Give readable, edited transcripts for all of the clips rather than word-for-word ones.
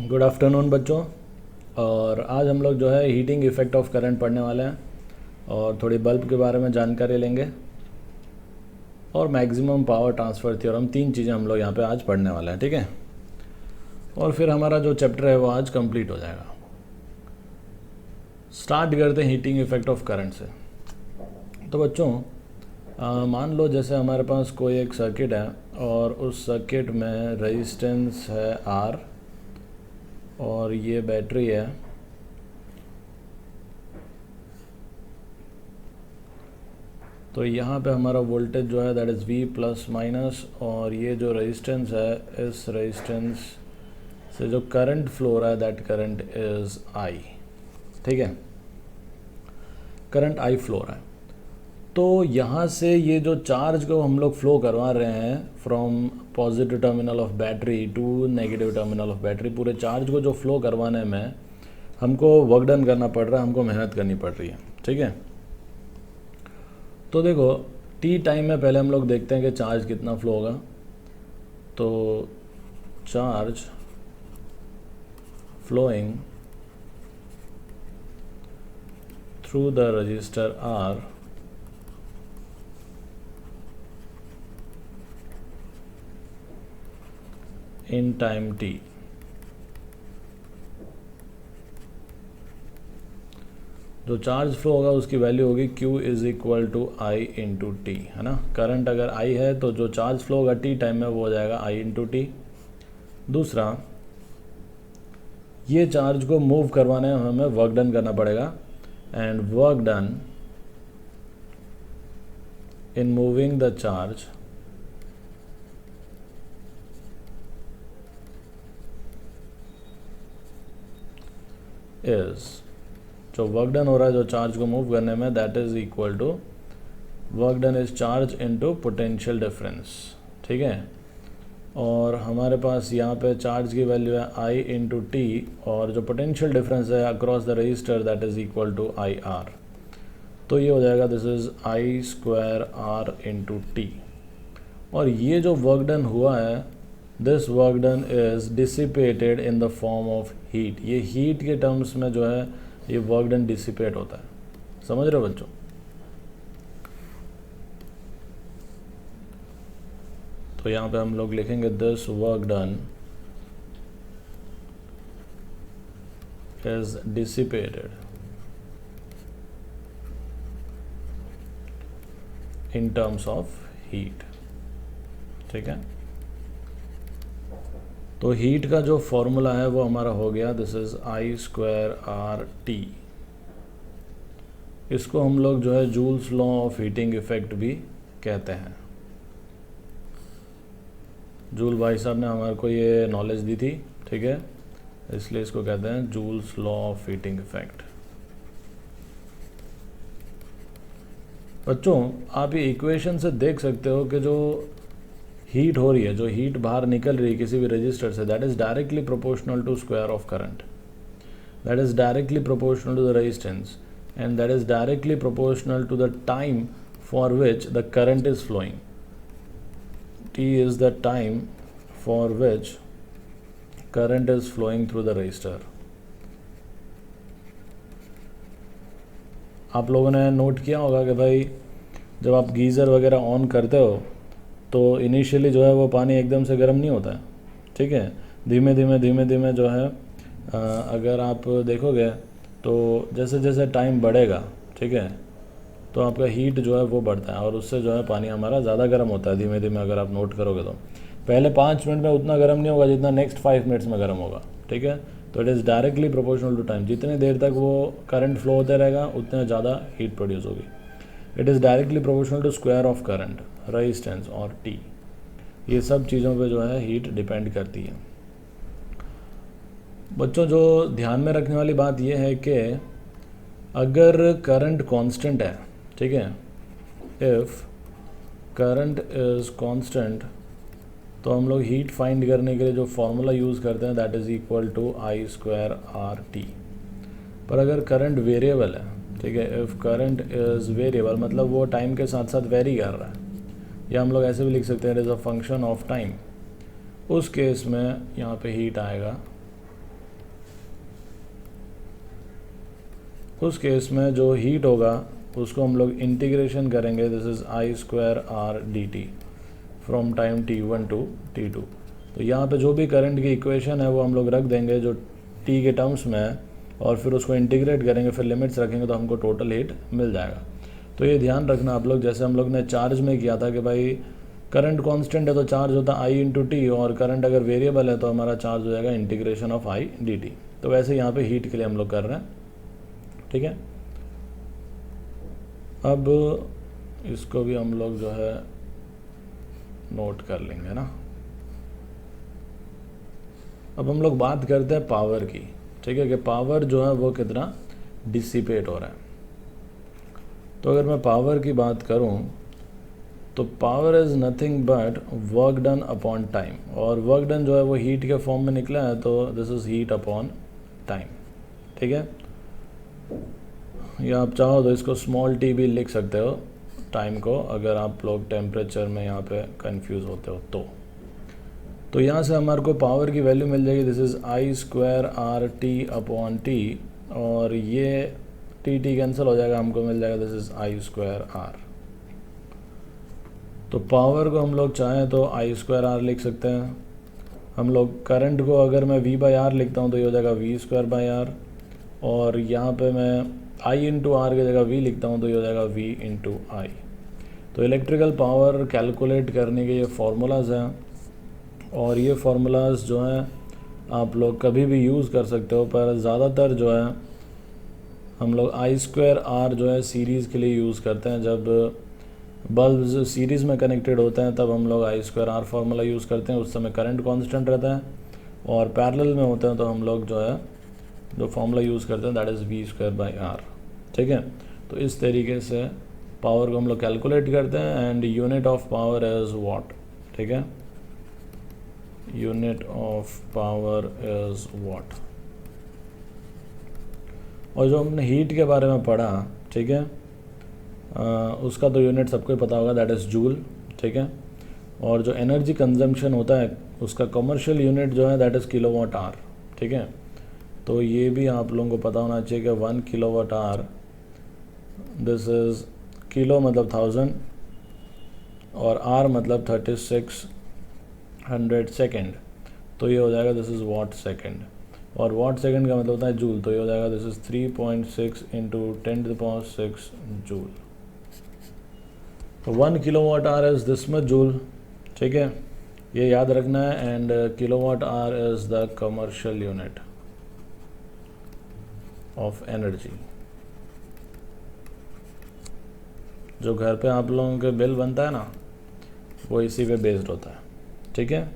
Good afternoon बच्चों। और आज हम लोग जो है हीटिंग इफ़ेक्ट ऑफ करंट पढ़ने वाले हैं और थोड़ी बल्ब के बारे में जानकारी लेंगे और मैक्सिमम पावर ट्रांसफ़र थ्योरम, तीन चीज़ें हम लोग यहाँ पे आज पढ़ने वाले हैं, ठीक है। और फिर हमारा जो चैप्टर है वो आज कंप्लीट हो जाएगा। स्टार्ट करते हैं हीटिंग इफ़ेक्ट ऑफ करंट से। तो बच्चों मान लो जैसे हमारे पास कोई एक सर्किट है और उस सर्किट में रेजिस्टेंस है R और ये बैटरी है। तो यहाँ पे हमारा वोल्टेज जो है that is V plus minus, और ये जो रेजिस्टेंस है, इस रेजिस्टेंस से जो करंट फ्लो हो रहा है दैट करंट इज़ I, ठीक है। करंट I फ्लो हो रहा है। तो यहाँ से ये जो चार्ज को हम लोग फ्लो करवा रहे हैं from positive terminal of battery to negative terminal of battery, पूरे चार्ज को जो फ्लो करवाने में हमको वर्क डन करना पड़ रहा है, हमको मेहनत करनी पड़ रही है, ठीक है। तो देखो टी टाइम में पहले हम लोग देखते हैं कि चार्ज कितना फ्लो होगा। तो charge flowing through the resistor R in time t, जो चार्ज फ्लो होगा उसकी वैल्यू होगी Q is equal to I into T, है ना। करंट अगर I है तो जो चार्ज फ्लो होगा t टाइम में वो हो जाएगा I इंटू टी। दूसरा, ये चार्ज को मूव करवाने में हमें वर्क डन करना पड़ेगा, and work done in moving the charge is, जो वर्क डन हो रहा है जो चार्ज को मूव करने में, that is equal to work done is charge into potential difference, ठीक है। और हमारे पास यहाँ पे चार्ज की वैल्यू है I इंटू टी, और जो पोटेंशियल डिफरेंस है across the resistor that is equal to IR। तो ये हो जाएगा this is I square R into T. और ये जो वर्क डन हुआ है, this work done is dissipated in the form of heat. ये हीट के टर्म्स में जो है ये वर्क डन डिसिपेट होता है, समझ रहे हो बच्चों। तो यहाँ पे हम लोग लिखेंगे this work done is dissipated in terms of heat, ठीक है। तो हीट का जो फॉर्मूला है वो हमारा हो गया this is I square R T। इसको हम लोग जो है joules law of heating effect भी कहते हैं। जूल भाई साहब ने हमारे को ये नॉलेज दी थी, ठीक है, इसलिए इसको कहते हैं joules law of heating effect. बच्चों आप ये इक्वेशन से देख सकते हो कि जो हीट हो रही है, जो हीट बाहर निकल रही है किसी भी रजिस्टर से, that is directly proportional to square of current, that is directly proportional to the resistance, and that is directly proportional to the time for which the current is flowing. T is the time for which current is flowing through the resistor। आप लोगों ने note किया होगा कि भाई जब आप geyser वगैरह ऑन करते हो तो इनिशियली जो है वो पानी एकदम से गर्म नहीं होता है, ठीक है। धीमे धीमे जो है अगर आप देखोगे तो जैसे जैसे टाइम बढ़ेगा, ठीक है, तो आपका हीट जो है वो बढ़ता है और उससे जो है पानी हमारा ज़्यादा गर्म होता है धीमे धीमे। अगर आप नोट करोगे तो पहले 5 मिनट में उतना गर्म नहीं होगा जितना नेक्स्ट 5 मिनट्स में गर्म होगा, ठीक है। तो it is directly proportional to time. जितनी देर तक वो करंट फ्लो होते रहेगा उतने ज़्यादा हीट प्रोड्यूस होगी। It is directly proportional to square of current, resistance और टी। ये सब चीज़ों पे जो है हीट डिपेंड करती है। बच्चों जो ध्यान में रखने वाली बात यह है कि अगर करंट कांस्टेंट है, ठीक है, इफ़ करंट इज़ कांस्टेंट, तो हम लोग हीट फाइंड करने के लिए जो फॉर्मूला यूज़ करते हैं that is equal to I square R T। पर अगर करंट वेरिएबल है, ठीक है, इफ़ करंट इज़ वेरिएबल मतलब वो टाइम के साथ साथ वेरी कर रहा है, या हम लोग ऐसे भी लिख सकते हैं it is a function of time. उस केस में यहाँ पे हीट आएगा उस केस में जो हीट होगा उसको हम लोग इंटीग्रेशन करेंगे, this is I square R D T from time t1 to t2। तो यहाँ पे जो भी करंट की इक्वेशन है वो हम लोग रख देंगे जो t के टर्म्स में है, और फिर उसको इंटीग्रेट करेंगे, फिर लिमिट्स रखेंगे तो हमको टोटल हीट मिल जाएगा। तो ये ध्यान रखना आप लोग, जैसे हम लोग ने चार्ज में किया था कि भाई करंट कांस्टेंट है तो चार्ज होता है आई इंटू टी, और करंट अगर वेरिएबल है तो हमारा चार्ज हो जाएगा integration of I D T. तो वैसे यहाँ पे हीट के लिए हम लोग कर रहे हैं, ठीक है। अब इसको भी हम लोग जो है नोट कर लेंगे ना। अब हम लोग बात करते हैं पावर की, ठीक है, कि पावर जो है वो कितना डिसिपेट हो रहा है। तो अगर मैं पावर की बात करूं तो power is nothing but work done upon time, और वर्क डन जो है वो हीट के फॉर्म में निकला है, तो this is heat upon time, ठीक है। या आप चाहो तो इसको स्मॉल टी भी लिख सकते हो टाइम को, अगर आप लोग टेम्परेचर में यहाँ पे कंफ्यूज होते हो तो यहाँ से हमारे को पावर की वैल्यू मिल जाएगी, this is I square R T upon T, और ये टी टी कैंसिल हो जाएगा, हमको मिल जाएगा this is I square R. तो पावर को हम लोग चाहें तो आई स्क्वायर आर लिख सकते हैं। हम लोग करंट को अगर मैं वी बाई आर लिखता हूँ तो ये हो जाएगा वी स्क्वायर बाई आर, और यहाँ पे मैं आई इंटू आर की जगह वी लिखता हूँ तो ये हो जाएगा वी इंटू आई। तो इलेक्ट्रिकल पावर कैलकुलेट करने के ये फार्मूलाज हैं, और ये फार्मूलाज जो हैं आप लोग कभी भी यूज़ कर सकते हो, पर ज़्यादातर जो है हम लोग आई स्क्वायर आर जो है सीरीज़ के लिए यूज़ करते हैं। जब बल्ब सीरीज़ में कनेक्टेड होते हैं तब हम लोग आई स्क्वायर आर फार्मूला यूज़ करते हैं, उस समय करंट कांस्टेंट रहता है, और पैरेलल में होते हैं तो हम लोग जो है जो फार्मूला यूज़ करते हैं that is V square by R, ठीक है। तो इस तरीके से पावर को हम लोग कैलकुलेट करते हैं, and unit of power is what, ठीक है, unit of power is what. और जो हमने हीट के बारे में पढ़ा, ठीक है, उसका तो यूनिट सबको ही पता होगा, दैट इज़ जूल, ठीक है। और जो एनर्जी कंजम्पशन होता है उसका कमर्शियल यूनिट जो है दैट इज़ किलोवाट आवर, ठीक है। तो ये भी आप लोगों को पता होना चाहिए कि 1 kilowatt hour, this is kilo मतलब 1000 और आर मतलब 3600 सेकेंड, तो ये हो जाएगा दिस इज़ वाट सेकेंड, और वाट सेकेंड का मतलब होता है जूल, तो ये हो जाएगा दिस इज़ 3.6 इंटू 10⁶ जूल। तो 1 kilowatt hour is this much joule, ठीक है, ये याद रखना है। And kilowatt hour is the commercial unit of energy. जो घर पे आप लोगों के बिल बनता है ना वो इसी पे बेस्ड होता है, ठीक है।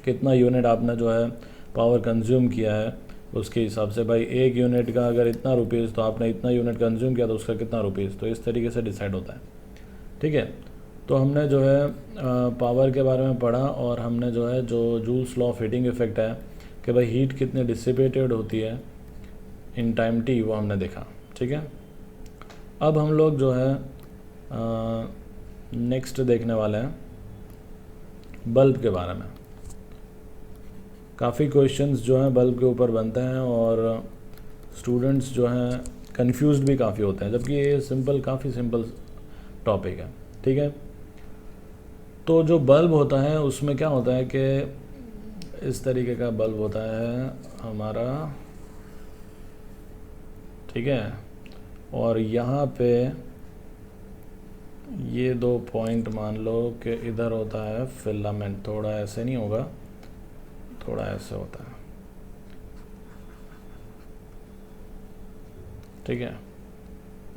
कितना यूनिट आपने जो है पावर कंज्यूम किया है उसके हिसाब से, भाई 1 यूनिट का अगर इतना रुपीज़ तो आपने इतना यूनिट कंज्यूम किया तो उसका कितना रुपीज़, तो इस तरीके से डिसाइड होता है, ठीक है। तो हमने जो है पावर के बारे में पढ़ा, और हमने जो है जो joules law of heating effect है कि भाई हीट कितनी डिसिपेटेड होती है इन टाइम टी, वो हमने देखा, ठीक है। अब हम लोग जो है नेक्स्ट देखने वाले हैं बल्ब के बारे में। काफ़ी क्वेश्चंस जो हैं बल्ब के ऊपर बनते हैं, और स्टूडेंट्स जो हैं कंफ्यूज्ड भी काफ़ी होते हैं, जबकि ये काफ़ी सिंपल टॉपिक है, ठीक है। तो जो बल्ब होता है उसमें क्या होता है कि इस तरीके का बल्ब होता है हमारा, ठीक है, और यहाँ पे ये 2 पॉइंट मान लो कि इधर होता है फिलामेंट, थोड़ा ऐसे नहीं होगा, थोड़ा ऐसे होता है, ठीक है,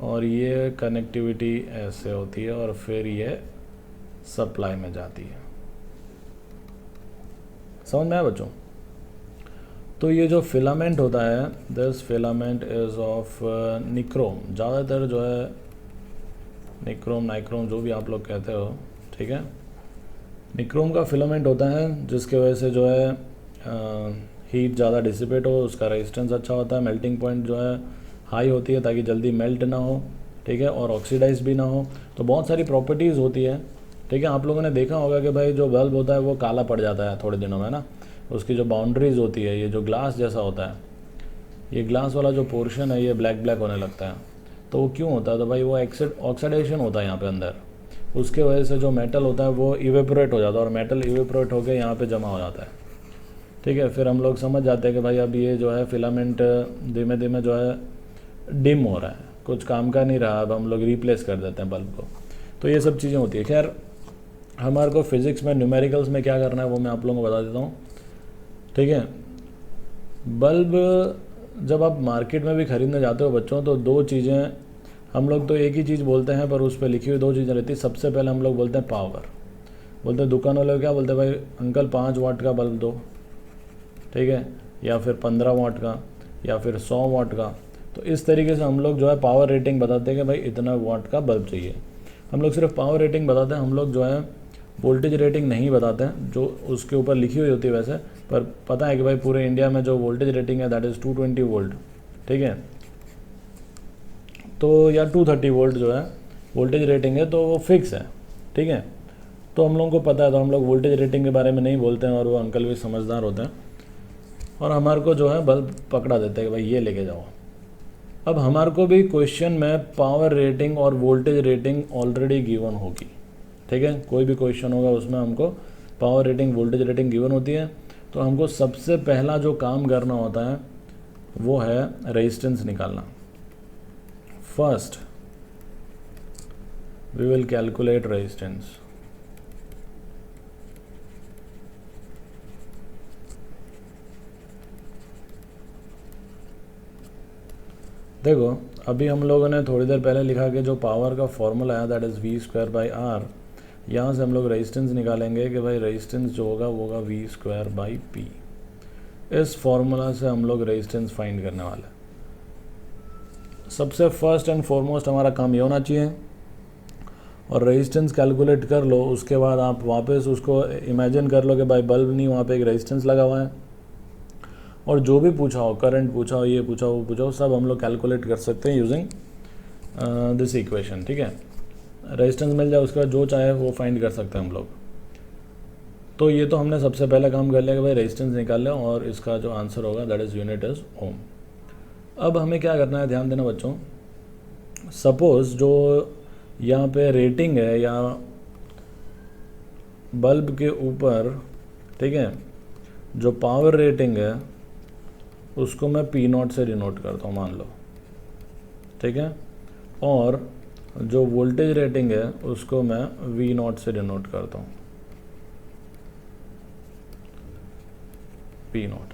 और ये कनेक्टिविटी ऐसे होती है, और फिर ये सप्लाई में जाती है। समझ में आया बच्चों? तो ये जो फिलामेंट होता है, this filament is of nichrome, ज़्यादातर जो है निक्रोम नाइक्रोम जो भी आप लोग कहते हो, ठीक है, निक्रोम का फिलामेंट होता है, जिसके वजह से जो है हीट ज़्यादा डिसिपेट हो, उसका रेजिस्टेंस अच्छा होता है, मेल्टिंग पॉइंट जो है हाई होती है ताकि जल्दी मेल्ट ना हो, ठीक है, और ऑक्सीडाइज भी ना हो। तो बहुत सारी प्रॉपर्टीज़ होती है, ठीक है। आप लोगों ने देखा होगा कि भाई जो बल्ब होता है वो काला पड़ जाता है थोड़े दिनों में ना, उसकी जो बाउंड्रीज होती है, ये जो ग्लास जैसा होता है, ये ग्लास वाला जो पोर्शन है ये ब्लैक ब्लैक होने लगता है। तो वो क्यों होता है? तो भाई वो ऑक्सीडेशन होता है यहाँ पे अंदर, उसके वजह से जो मेटल होता है वो इवेपोरेट हो जाता है और मेटल इवेपोरेट होकर यहाँ पे जमा हो जाता है। ठीक है, फिर हम लोग समझ जाते हैं कि भाई अब ये जो है फिलामेंट धीमे धीमे जो है डिम हो रहा है, कुछ काम का नहीं रहा, अब हम लोग रिप्लेस कर देते हैं बल्ब को। तो ये सब चीज़ें होती है। खैर हमारे को फिज़िक्स में न्यूमेरिकल्स में क्या करना है वो मैं आप लोगों को बता देता हूँ। ठीक है, बल्ब जब आप मार्केट में भी ख़रीदने जाते हो बच्चों, तो दो चीज़ें हम लोग तो एक ही चीज़ बोलते हैं, पर उस पर लिखी हुई दो चीज़ें रहती है। सबसे पहले हम लोग बोलते हैं पावर, बोलते हैं दुकान वाले को क्या बोलते हैं, भाई अंकल 5 वाट का बल्ब दो, ठीक है, या फिर 15 वाट का, या फिर 100 वाट का। तो इस तरीके से हम लोग जो है पावर रेटिंग बताते हैं कि भाई इतना वाट का बल्ब चाहिए। हम लोग सिर्फ पावर रेटिंग बताते हैं, हम लोग जो है वोल्टेज रेटिंग नहीं बताते हैं, जो उसके ऊपर लिखी हुई होती है वैसे। पर पता है कि भाई पूरे इंडिया में जो वोल्टेज रेटिंग है दैट इज़ 220 वोल्ट, ठीक है, तो या 230 वोल्ट जो है वोल्टेज रेटिंग है, तो वो फिक्स है। ठीक है, तो हम लोगों को पता है, तो हम लोग वोल्टेज रेटिंग के बारे में नहीं बोलते हैं, और वो अंकल भी समझदार होते हैं और हमारे को जो है बल्ब पकड़ा देते हैं कि भाई ये लेके जाओ। अब हमारे को भी क्वेश्चन में पावर रेटिंग और वोल्टेज रेटिंग ऑलरेडी गिवन होगी। ठीक है, कोई भी क्वेश्चन होगा उसमें हमको power rating voltage rating given होती है। तो हमको सबसे पहला जो काम करना होता है वो है रेजिस्टेंस निकालना। First we will calculate resistance. देखो अभी हम लोगों ने थोड़ी देर पहले लिखा कि जो पावर का फॉर्मूला है दैट इज़ V²/R। यहाँ से हम लोग रेजिस्टेंस निकालेंगे कि भाई रेजिस्टेंस जो होगा वो होगा V²/P। इस फॉर्मूला से हम लोग रेजिस्टेंस फाइंड करने वाले हैं। सबसे फर्स्ट एंड फॉरमोस्ट हमारा काम ये होना चाहिए, और रेजिस्टेंस कैलकुलेट कर लो। उसके बाद आप वापस उसको इमेजिन कर लो कि भाई बल्ब नहीं, वहाँ पे एक रेजिस्टेंस लगा हुआ है, और जो भी पूछा हो, करंट पूछा हो, ये पूछा हो, वो पूछा हो, सब हम लोग कैलकुलेट कर सकते हैं यूजिंग दिस इक्वेशन। ठीक है, रेजिस्टेंस मिल जाए उसके बाद जो चाहे वो फाइंड कर सकते हैं हम लोग। तो ये तो हमने सबसे पहला काम कर लिया कि भाई रेजिस्टेंस निकाल लें, और इसका जो आंसर होगा दैट इज़ यूनिट इज ओम। अब हमें क्या करना है, ध्यान देना बच्चों। सपोज जो यहाँ पे रेटिंग है या बल्ब के ऊपर, ठीक है, जो पावर रेटिंग है उसको मैं P0 से डिनोट करता हूँ, मान लो, ठीक है, और जो वोल्टेज रेटिंग है उसको मैं V0 से डिनोट करता हूँ, P0।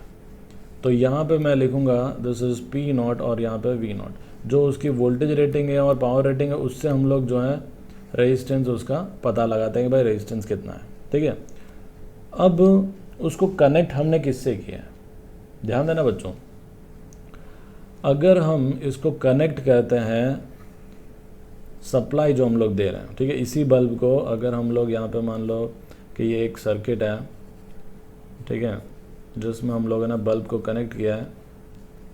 तो यहाँ पे मैं लिखूँगा दिस इज़ P0 और यहाँ पे V0। जो उसकी वोल्टेज रेटिंग है और पावर रेटिंग है उससे हम लोग जो है रेजिस्टेंस उसका पता लगाते हैं कि भाई रेजिस्टेंस कितना है। ठीक है, अब उसको कनेक्ट हमने किससे किया है, ध्यान देना बच्चों। अगर हम इसको कनेक्ट करते हैं सप्लाई जो हम लोग दे रहे हैं, ठीक है, इसी बल्ब को अगर हम लोग यहाँ पे मान लो कि ये एक सर्किट है, ठीक है, जिसमें हम लोगों ने बल्ब को कनेक्ट किया है,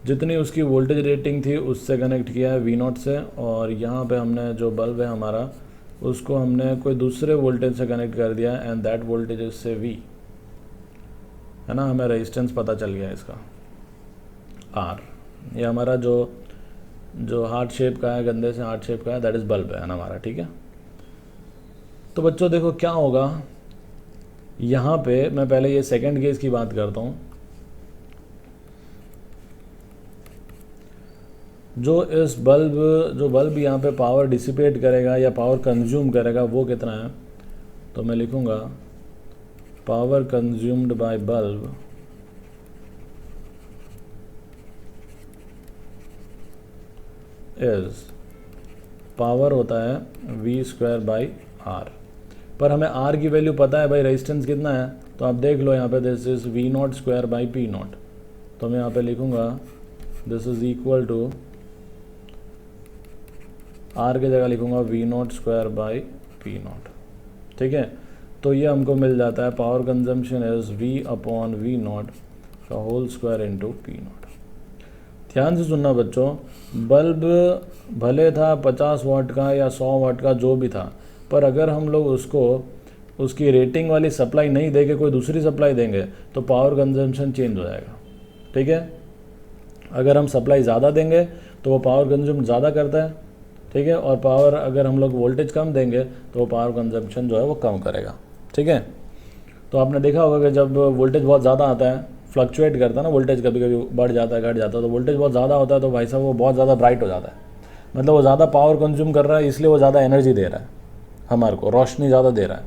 जितनी उसकी वोल्टेज रेटिंग थी उससे कनेक्ट किया है V0 से, और यहाँ पे हमने जो बल्ब है हमारा उसको हमने कोई दूसरे वोल्टेज से कनेक्ट कर दिया एंड दैट वोल्टेज इज से V, है ना। हमें रेजिस्टेंस पता चल गया इसका R। ये हमारा जो हार्ट शेप का है, गंदे से हार्ट शेप का है, दैट इज़ बल्ब है ना हमारा। ठीक है, तो बच्चों देखो क्या होगा यहाँ पे। मैं पहले ये सेकंड केस की बात करता हूँ। जो बल्ब यहाँ पे पावर डिसिपेट करेगा या पावर कंज्यूम करेगा वो कितना है, तो मैं लिखूँगा power consumed bye bulb is power होता है V²/R। पर हमें R की वैल्यू पता है भाई, रेजिस्टेंस कितना है, तो आप देख लो यहाँ पे दिस इज V0²/P0। तो मैं यहाँ पे लिखूँगा this is equal to R की जगह लिखूँगा V0²/P0। ठीक है, तो ये हमको मिल जाता है पावर कंजम्पशन इज V/V0 का होल स्क्वायर इंटू P0। ध्यान से सुनना बच्चों, बल्ब भले था 50 वाट का या 100 वाट का जो भी था, पर अगर हम लोग उसकी रेटिंग वाली सप्लाई नहीं देके कोई दूसरी सप्लाई देंगे तो पावर कंजम्पशन चेंज हो जाएगा। ठीक है, अगर हम सप्लाई ज़्यादा देंगे तो वो पावर कंज्यूम ज़्यादा करता है, ठीक है, और पावर अगर हम लोग वोल्टेज कम देंगे तो वो पावर कंजम्पशन जो है वो कम करेगा, ठीक है। तो आपने देखा होगा कि जब वोल्टेज बहुत ज़्यादा आता है, फ्लक्चुएट करता है ना वोल्टेज, कभी कभी बढ़ जाता है घट जाता है, तो वोल्टेज बहुत ज़्यादा होता है तो भाई साहब वो बहुत ज़्यादा ब्राइट हो जाता है, मतलब वो ज़्यादा पावर कंज्यूम कर रहा है, इसलिए वो ज़्यादा एनर्जी दे रहा है हमारे को, रोशनी ज़्यादा दे रहा है।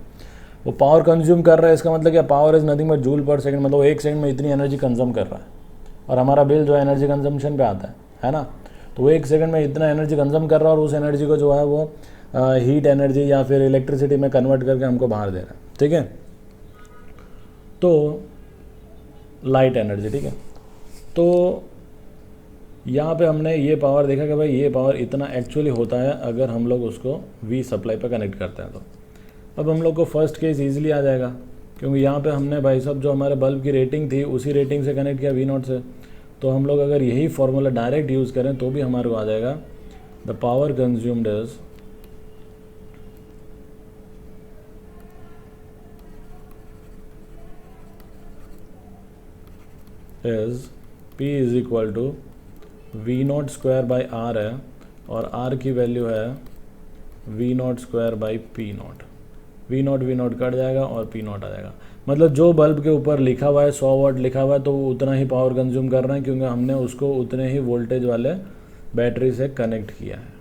वो पावर कंज्यूम कर रहा है, इसका मतलब क्या, power is nothing but joule पर सेकंड, मतलब वो 1 सेकंड में इतनी एनर्जी कंज्यूम कर रहा है, और हमारा बिल जो है एनर्जी कंजम्पशन पे आता है ना। तो वो 1 सेकंड में इतना एनर्जी कंज्यूम कर रहा है और उस एनर्जी को जो है वो हीट एनर्जी या फिर इलेक्ट्रिसिटी में कन्वर्ट करके हमको बाहर दे रहा है, ठीक है, तो लाइट एनर्जी, ठीक है। तो यहाँ पे हमने ये पावर देखा कि भाई ये पावर इतना एक्चुअली होता है अगर हम लोग उसको वी सप्लाई पे कनेक्ट करते हैं। तो अब हम लोग को फर्स्ट केस ईजिली आ जाएगा, क्योंकि यहाँ पे हमने भाई साहब जो हमारे बल्ब की रेटिंग थी उसी रेटिंग से कनेक्ट किया वी नॉट से, तो हम लोग अगर यही फॉर्मूला डायरेक्ट यूज़ करें तो भी हमारे को आ जाएगा the power consumed is P is equal to V naught square by R है, और R की वैल्यू है V naught square by P naught. V naught cut जाएगा और पी नॉट आ जाएगा। मतलब जो बल्ब के ऊपर लिखा हुआ है 100 वाट लिखा हुआ है तो वो उतना ही पावर कंज्यूम कर रहे हैं, क्योंकि हमने उसको उतने ही वोल्टेज वाले बैटरी से कनेक्ट किया है।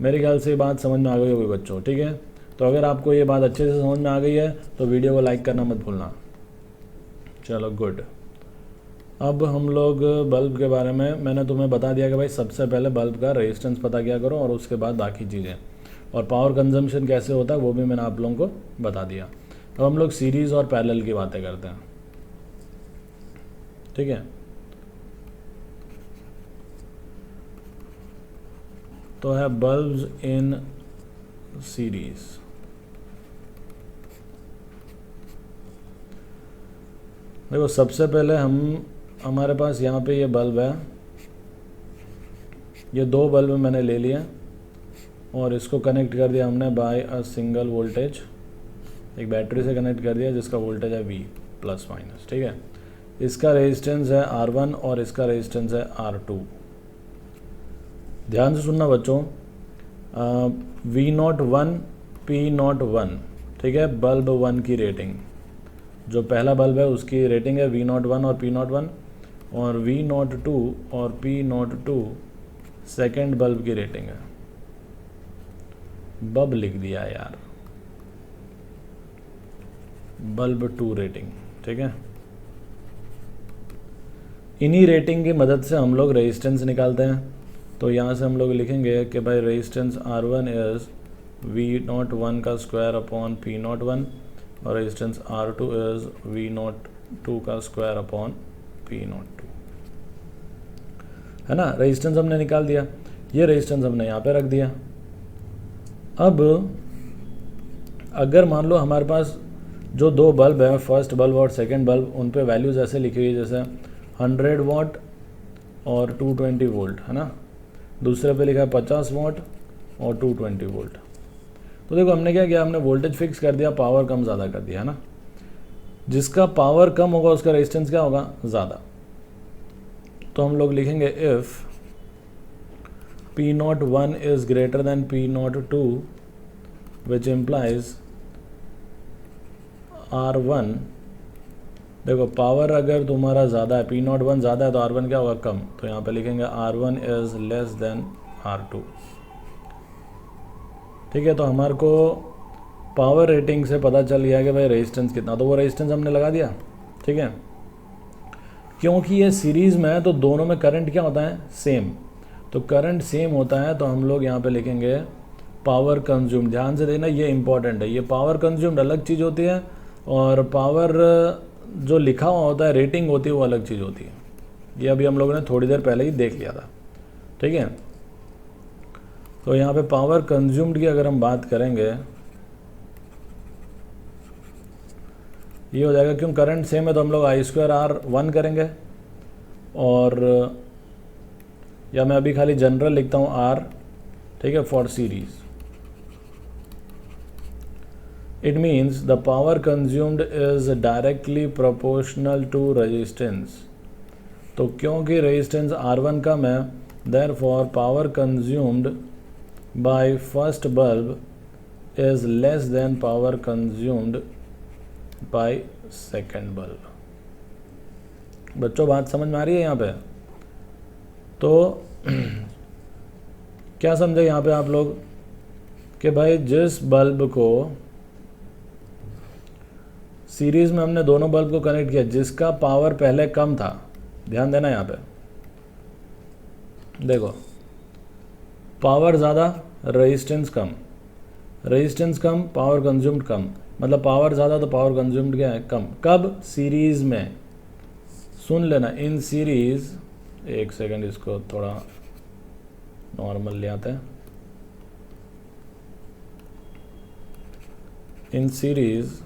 मेरे ख्याल से ये बात समझ में आ गई होगी बच्चों, ठीक है। तो अगर आपको ये बात अच्छे से समझ में आ गई है तो वीडियो को लाइक करना मत भूलना। चलो गुड। अब हम लोग बल्ब के बारे में मैंने तुम्हें बता दिया कि भाई सबसे पहले बल्ब का रेजिस्टेंस पता किया करो और उसके बाद बाकी चीज़ें, और पावर कंजम्पशन कैसे होता है वो भी मैंने आप लोगों को बता दिया। अब हम लोग सीरीज़ और पैरेलल की बातें करते हैं, ठीक है। तो है बल्ब्स इन सीरीज। देखो सबसे पहले हमारे पास यहाँ पे ये बल्ब है, ये 2 बल्ब मैंने ले लिया और इसको कनेक्ट कर दिया हमने बाय अ सिंगल वोल्टेज, एक बैटरी से कनेक्ट कर दिया जिसका वोल्टेज है V प्लस माइनस, ठीक है। इसका रेजिस्टेंस है R1 और इसका रेजिस्टेंस है R2। ध्यान से सुनना बच्चों, V01 P01, ठीक है, बल्ब 1 की रेटिंग, जो पहला बल्ब है उसकी रेटिंग है V01 और P01, और V02 और P02 सेकेंड बल्ब की रेटिंग है। बल्ब लिख दिया यार, बल्ब 2 रेटिंग, ठीक है। इन्हीं रेटिंग की मदद से हम लोग रेजिस्टेंस निकालते हैं। तो यहाँ से हम लोग लिखेंगे कि भाई रेजिस्टेंस R1 इज़ V01 का स्क्वायर अपॉन P01 और रेजिस्टेंस R2 इज़ V02 का स्क्वायर अपॉन P02, है ना। रेजिस्टेंस हमने निकाल दिया, ये रेजिस्टेंस हमने यहाँ पे रख दिया। अब अगर मान लो हमारे पास जो 2 बल्ब है, फर्स्ट बल्ब और सेकंड बल्ब, उन पे वैल्यूज़ ऐसे लिखी हुई जैसे 100 वाट और 220 वोल्ट, है ना। दूसरे पे लिखा है 50 वाट और 220 वोल्ट। तो देखो हमने क्या किया, हमने वोल्टेज फिक्स कर दिया, पावर कम ज़्यादा कर दिया, है ना। जिसका पावर कम होगा उसका रेजिस्टेंस क्या होगा, ज़्यादा। तो हम लोग लिखेंगे if P01 is greater than P02 which implies R1, देखो पावर अगर तुम्हारा ज़्यादा है, P01 ज़्यादा है तो R1 क्या होगा, कम। तो यहाँ पे लिखेंगे R1 is less than R2, ठीक है। तो हमारे को पावर रेटिंग से पता चल गया कि भाई रेजिस्टेंस कितना, तो वो रेजिस्टेंस हमने लगा दिया, ठीक है। क्योंकि ये सीरीज़ में है तो दोनों में करंट क्या होता है, सेम। तो करंट सेम होता है तो हम लोग यहाँ पे लिखेंगे पावर कंज्यूम। ध्यान से देना, ये इंपॉर्टेंट है, ये पावर कंज्यूम्ड अलग चीज़ होती है और पावर जो लिखा हुआ होता है रेटिंग होती है वो अलग चीज़ होती है। ये अभी हम लोगों ने थोड़ी देर पहले ही देख लिया था, ठीक है। तो यहाँ पे पावर कंज्यूम्ड की अगर हम बात करेंगे ये हो जाएगा, क्यों करंट सेम है तो हम लोग I²R1 करेंगे, और या मैं अभी खाली जनरल लिखता हूँ R, ठीक है, for series. It means the power consumed is directly proportional to resistance, तो क्योंकि रेजिस्टेंस R1 कम है, therefore power consumed by first bulb is less then power consumed by second bulb. बच्चों बात समझ में आ रही है यहाँ पे? तो क्या समझे यहाँ पे आप लोग कि भाई जिस बल्ब को सीरीज में हमने दोनों बल्ब को कनेक्ट किया, जिसका पावर पहले कम था, ध्यान देना यहाँ पे, देखो पावर ज़्यादा रेजिस्टेंस कम, रेजिस्टेंस कम पावर कंज्यूम्ड कम, मतलब पावर ज़्यादा तो पावर कंज्यूम्ड क्या है? कम। कब? सीरीज में। सुन लेना, इन सीरीज, एक सेकंड इसको थोड़ा नॉर्मल ले आते हैं। In series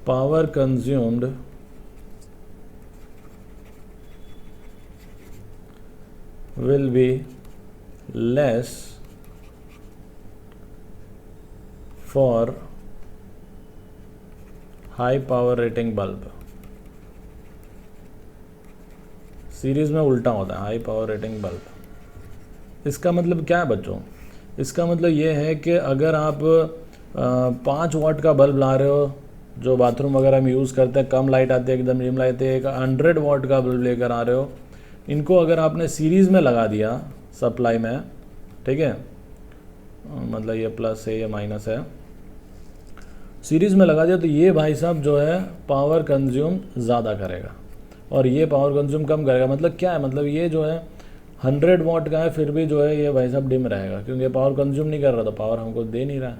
power consumed will be less for high power rating bulb। Series में उल्टा होता है, हाई पावर रेटिंग बल्ब। इसका मतलब क्या है बच्चों? इसका मतलब ये है कि अगर आप 5 वाट का बल्ब ला रहे हो, जो बाथरूम वगैरह में यूज़ करते हैं, कम लाइट आती है, एकदम डिम लाइट आती है, एक 100 वाट का बल्ब लेकर आ रहे हो, इनको अगर आपने सीरीज़ में लगा दिया सप्लाई में, ठीक है, मतलब ये प्लस है, ये माइनस है, सीरीज़ में लगा दिया, तो ये भाई साहब जो है पावर कंज्यूम ज़्यादा करेगा और ये पावर कंज्यूम कम करेगा। मतलब क्या है? मतलब ये जो है 100 वाट का है, फिर भी जो है ये भाई साहब डिम रहेगा, क्योंकि ये पावर कंज्यूम नहीं कर रहा, तो पावर हमको दे नहीं रहा है।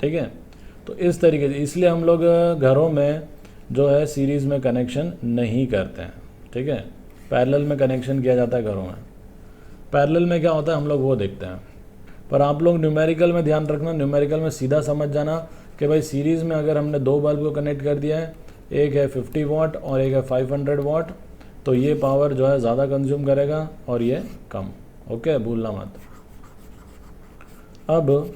ठीक है, तो इस तरीके से इसलिए हम लोग घरों में जो है सीरीज़ में कनेक्शन नहीं करते हैं। ठीक है, पैरेलल में कनेक्शन किया जाता है घरों में। पैरेलल में क्या होता है हम लोग वो देखते हैं। पर आप लोग न्यूमेरिकल में ध्यान रखना, न्यूमेरिकल में सीधा समझ जाना कि भाई सीरीज़ में अगर हमने 2 बल्ब को कनेक्ट कर दिया है, एक है 50 वाट और एक है 500 वाट, तो ये पावर जो है ज़्यादा कंज्यूम करेगा और ये कम। ओके, भूलना मत। अब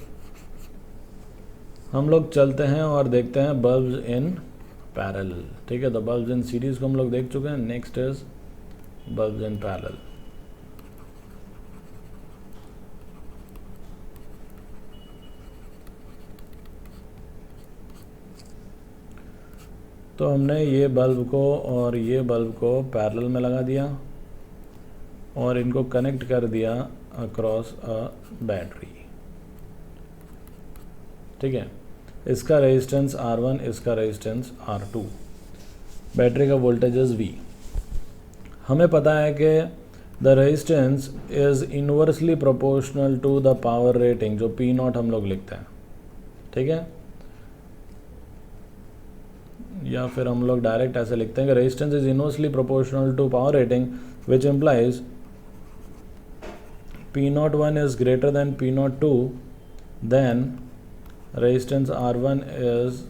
हम लोग चलते हैं और देखते हैं बल्ब्स इन पैरेलल। ठीक है, तो बल्ब्स इन सीरीज़ को हम लोग देख चुके हैं। Next is bulbs in parallel. तो हमने ये बल्ब को और ये बल्ब को पैरेलल में लगा दिया और इनको कनेक्ट कर दिया अक्रॉस अ बैटरी। ठीक है, इसका रेजिस्टेंस R1, इसका रेजिस्टेंस R2, बैटरी का वोल्टेज इज V। हमें पता है कि the resistance is inversely proportional to the power rating, जो P0 हम लोग लिखते हैं। ठीक है, या फिर हम लोग डायरेक्ट ऐसे लिखते हैं कि resistance is inversely proportional to power rating, which implies P01 is greater than P02, then resistance R1 is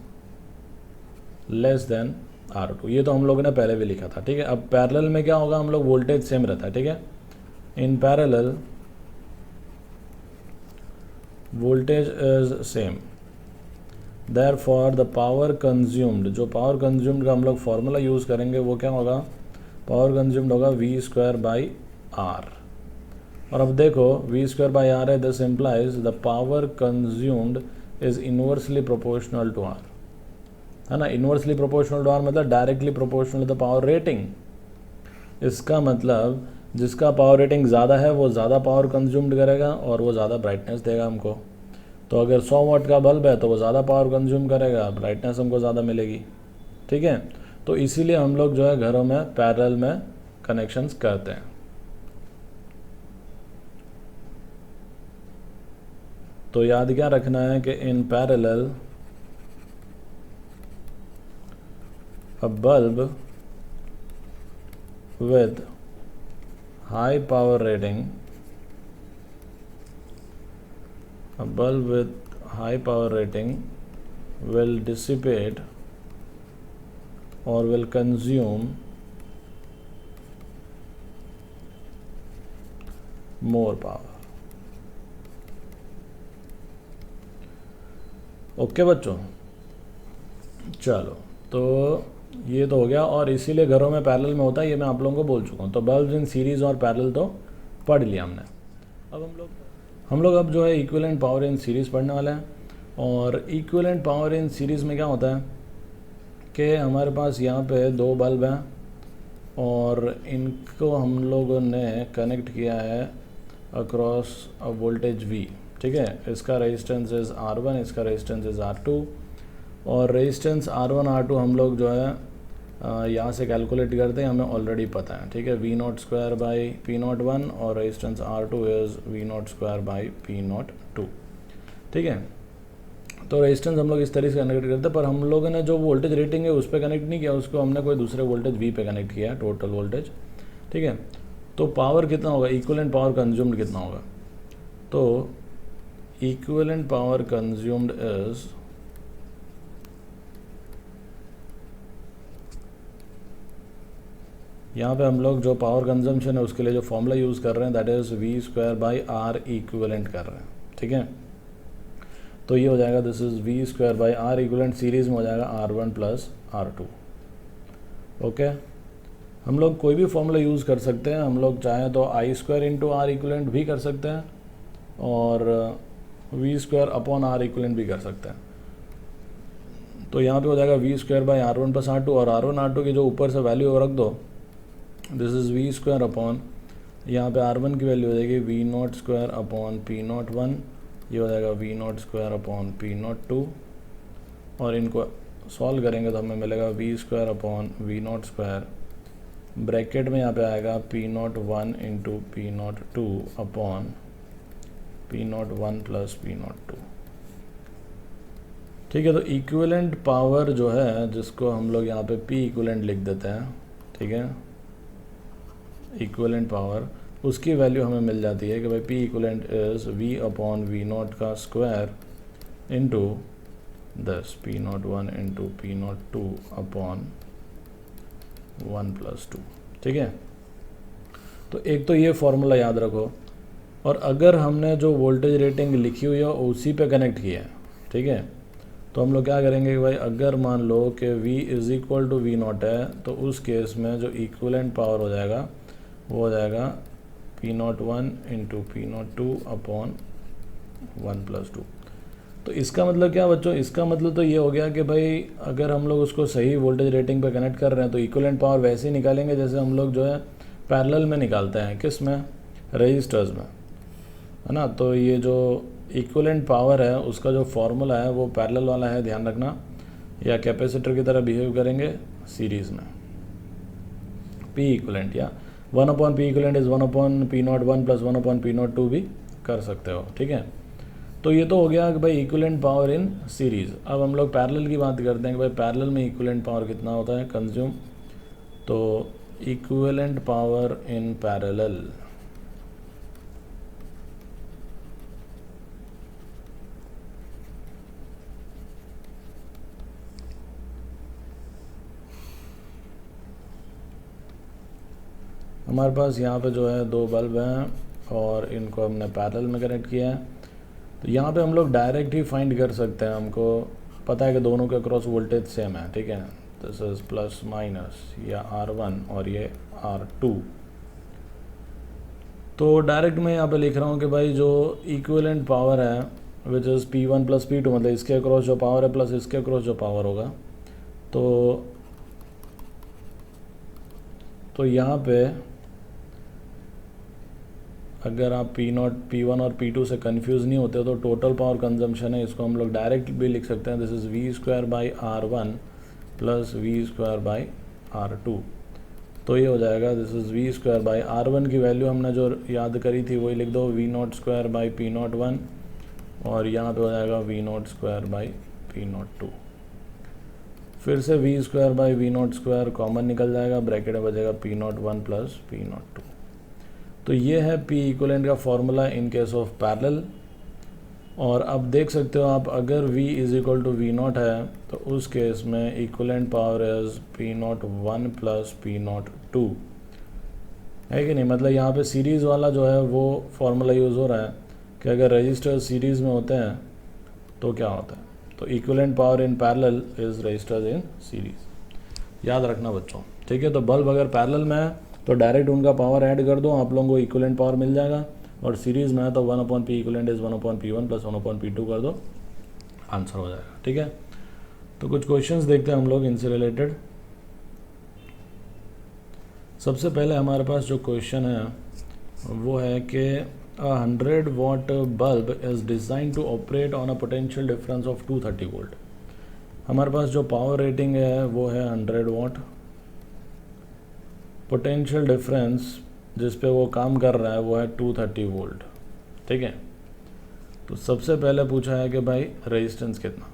less than R2। ये तो हम लोगों ने पहले भी लिखा था। ठीक है, अब पैरेलल में क्या होगा, हम लोग वोल्टेज सेम रहता है। ठीक है, in parallel voltage is same, therefore the power consumed, जो पावर कंज्यूम्ड का हम लोग फॉर्मूला यूज़ करेंगे वो क्या होगा, पावर कंज्यूम्ड होगा V²/R। और अब देखो V²/R है, this implies the power consumed is inversely proportional to R, है ना। इनवर्सली प्रोपोर्शनल टू R मतलब directly proportional to the power rating. इसका मतलब जिसका पावर रेटिंग ज़्यादा है वो ज़्यादा पावर कंज्यूम्ड करेगा और वो ज़्यादा ब्राइटनेस देगा हमको। तो अगर 100 वाट का बल्ब है तो वो ज़्यादा पावर कंज्यूम करेगा, ब्राइटनेस हमको ज़्यादा मिलेगी। ठीक है, तो इसीलिए हम लोग जो है घरों में पैरेलल में कनेक्शंस करते हैं। तो याद क्या रखना है कि in parallel a bulb with high power rating, a bulb with high power rating will dissipate or will consume more power। Okay बच्चों, चलो तो ये तो हो गया, और इसीलिए घरों में पैरेलल में होता है, ये मैं आप लोगों को बोल चुका हूँ। तो बल्ब इन सीरीज़ और पैरेलल तो पढ़ लिया हमने। अब हम लोग अब जो है इक्विवेलेंट पावर इन सीरीज़ पढ़ने वाले हैं। और इक्विवेलेंट पावर इन सीरीज़ में क्या होता है कि हमारे पास यहाँ पे दो बल्ब हैं और इनको हम लोगों ने कनेक्ट किया है अक्रॉस अ वोल्टेज V, ठीक है। इसका रेजिस्टेंस इज़ R1, इसका रेजिस्टेंस इज़ R2, और रेजिस्टेंस R1 R2 हम लोग जो है यहाँ से कैलकुलेट करते हैं, हमें ऑलरेडी पता है, ठीक है। V0² बाई P01 और resistance R2 is V0² by P02, ठीक है। तो रेजिस्टेंस हम लोग इस तरीके से कनेक्ट करते हैं, पर हम लोगों ने जो वोल्टेज रेटिंग है उस पर कनेक्ट नहीं किया, उसको हमने कोई दूसरे वोल्टेज V पे कनेक्ट किया है, टोटल वोल्टेज, ठीक है। तो पावर कितना होगा, इक्विवेलेंट पावर कंज्यूम्ड कितना होगा, तो इक्विवेलेंट पावर कंज्यूम्ड इज यहाँ पे हम लोग जो पावर कंजम्पशन है उसके लिए जो फॉर्मूला यूज़ कर रहे हैं that is V² by R equivalent कर रहे हैं, ठीक है। तो ये हो जाएगा this is V² by R equivalent, series में हो जाएगा R1 प्लस R2, ओके। हम लोग कोई भी फॉर्मूला यूज़ कर सकते हैं, हम लोग चाहें तो I² इंटू R इक्विवेलेंट भी कर सकते हैं और V² अपॉन R इक्विवेलेंट भी कर सकते हैं। तो यहाँ पे हो जाएगा V² by R1 plus R2, और R1 R2 की जो ऊपर से वैल्यू रख दो, दिस इज़ V² अपॉन, यहाँ पे R1 की वैल्यू हो जाएगी V0² अपॉन P01, ये हो जाएगा V0² अपॉन P02, और इनको सॉल्व करेंगे तो हमें मिलेगा V² अपॉन V0², ब्रैकेट में यहाँ पे आएगा P01 into P02 upon P01 plus P02, ठीक है। तो इक्विवेलेंट पावर जो है, जिसको हम लोग यहाँ पे P इक्विवेलेंट लिख देते हैं, ठीक है, इक्विवेलेंट पावर, उसकी वैल्यू हमें मिल जाती है कि भाई P equivalent is V upon V0 का स्क्वायर इंटू दस P01 into P02 upon 1 plus 2, ठीक है। तो एक तो ये फॉर्मूला याद रखो, और अगर हमने जो वोल्टेज रेटिंग लिखी हुई है उसी पे कनेक्ट किया है, ठीक है, तो हम लोग क्या करेंगे कि भाई अगर मान लो कि V is equal to V0 है, तो उस केस में जो इक्विवेलेंट पावर हो जाएगा वो हो जाएगा P01 into P02 upon 1 plus 2। तो इसका मतलब क्या बच्चों, इसका मतलब तो ये हो गया कि भाई अगर हम लोग उसको सही वोल्टेज रेटिंग पे कनेक्ट कर रहे हैं तो इक्विवेलेंट पावर वैसे ही निकालेंगे जैसे हम लोग जो है पैरेलल में निकालते हैं, किस में, रजिस्टर्स में, है ना। तो ये जो इक्विवेलेंट पावर है उसका जो फॉर्मूला है वो पैरेलल वाला है, ध्यान रखना, या कैपेसिटर की तरह बिहेव करेंगे सीरीज़ में। P इक्विवेलेंट या 1 upon P equivalent is 1 upon P01 plus 1 upon P02 भी कर सकते हो, ठीक है। तो ये तो हो गया कि भाई इक्विवेलेंट पावर इन सीरीज़। अब हम लोग पैरेलल की बात करते हैं कि भाई पैरेलल में इक्विवेलेंट पावर कितना होता है कंज्यूम। तो इक्विवेलेंट पावर इन पैरेलल, हमारे पास यहाँ पे जो है दो बल्ब हैं और इनको हमने पैरेलल में कनेक्ट किया है। तो यहाँ पे हम लोग डायरेक्ट ही फाइंड कर सकते हैं, हमको पता है कि दोनों के अक्रॉस वोल्टेज सेम है, ठीक है। दिस इज प्लस माइनस, या R1 और ये R2। तो डायरेक्ट मैं यहाँ पे लिख रहा हूँ कि भाई जो इक्विवेलेंट पावर है which is P1 plus P2, मतलब इसके अक्रॉस जो पावर है प्लस इसके अक्रॉस जो पावर होगा, तो यहाँ पे अगर आप P1 और P2 से कंफ्यूज नहीं होते तो टोटल पावर कंजम्पशन है, इसको हम लोग डायरेक्ट भी लिख सकते हैं, this is V² by R1 plus V² by R2। तो ये हो जाएगा this is V² by R1 की वैल्यू हमने जो याद करी थी वही लिख दो, V0² बाई P01, और यहाँ पे हो जाएगा V0² बाई P02। फिर से V² बाई V0² कॉमन निकल जाएगा, ब्रैकेट में बचेगा P01 प्लस P02। तो ये है P इक्विवेलेंट का formula in case of parallel. और अब देख सकते हो आप, अगर V is equal to V0 है तो उस केस में equivalent power is P01 plus P02, है कि नहीं। मतलब यहाँ पे सीरीज़ वाला जो है वो फॉर्मूला यूज़ हो रहा है कि अगर रजिस्टर सीरीज़ में होते हैं तो क्या होता है, तो equivalent power in parallel is resistors in series. याद रखना बच्चों, ठीक है। तो बल्ब अगर पैरेलल में है तो डायरेक्ट उनका पावर ऐड कर दो, आप लोगों को इक्विवेलेंट पावर मिल जाएगा। और सीरीज़ में है तो 1/P equivalent is 1/P1 + 1/P2 कर दो, आंसर हो जाएगा, ठीक है। तो कुछ क्वेश्चंस देखते हैं हम लोग इनसे रिलेटेड। सबसे पहले हमारे पास जो क्वेश्चन है वो है कि 100 watt bulb is design to operate on a potential difference of 230 volt. हमारे पास जो पावर रेटिंग है वो है 100 वाट, पोटेंशियल डिफरेंस जिस पे वो काम कर रहा है वो है 230 वोल्ट, ठीक है। तो सबसे पहले पूछा है कि भाई रेजिस्टेंस कितना,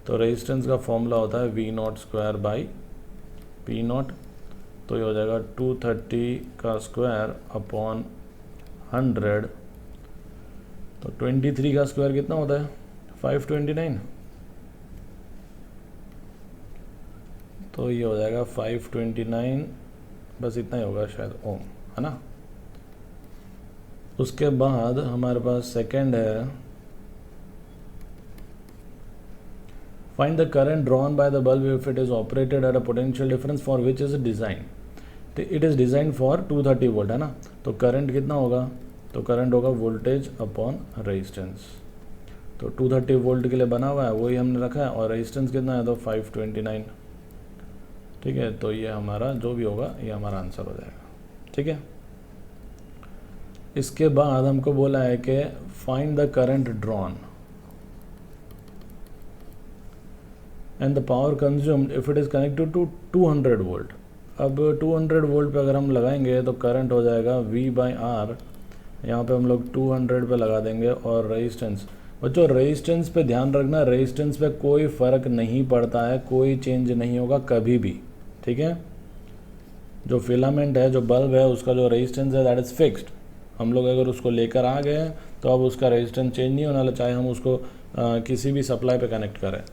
तो रेजिस्टेंस का फॉर्मूला होता है V0²/P0, तो ये हो जाएगा 230 का स्क्वायर अपॉन 100, तो 23 का स्क्वायर कितना होता है 529, तो ये हो जाएगा 529, बस इतना ही होगा शायद ओम, है ना। उसके बाद हमारे पास सेकंड है find the current drawn by the bulb if it is operated at a potential difference for which is design, तो it is design for 230 volt, है ना। तो करंट कितना होगा, तो करंट होगा वोल्टेज अपॉन रेजिस्टेंस, तो 230 वोल्ट के लिए बना हुआ है वही हमने रखा है, और रेजिस्टेंस कितना है तो 529, ठीक है। तो ये हमारा जो भी होगा ये हमारा आंसर हो जाएगा, ठीक है। इसके बाद हमको बोला है कि find the current drawn and the power consumed if it is connected to 200 volt. अब 200 वोल्ट पे अगर हम लगाएंगे तो करंट हो जाएगा V/R, यहाँ पे हम लोग 200 पे लगा देंगे। और रेजिस्टेंस, बच्चों रेजिस्टेंस पे दैन रखना, रेजिस्टेंस पे कोई फ़र्क नहीं पड़ता है, कोई चेंज नहीं होगा कभी भी, ठीक है। जो फिलामेंट है, जो बल्ब है, उसका जो रेजिस्टेंस है दैट इज़ फिक्स्ड। हम लोग अगर उसको लेकर आ गए हैं तो अब उसका रेजिस्टेंस चेंज नहीं होने वाला, चाहे हम उसको किसी भी सप्लाई पे कनेक्ट करें।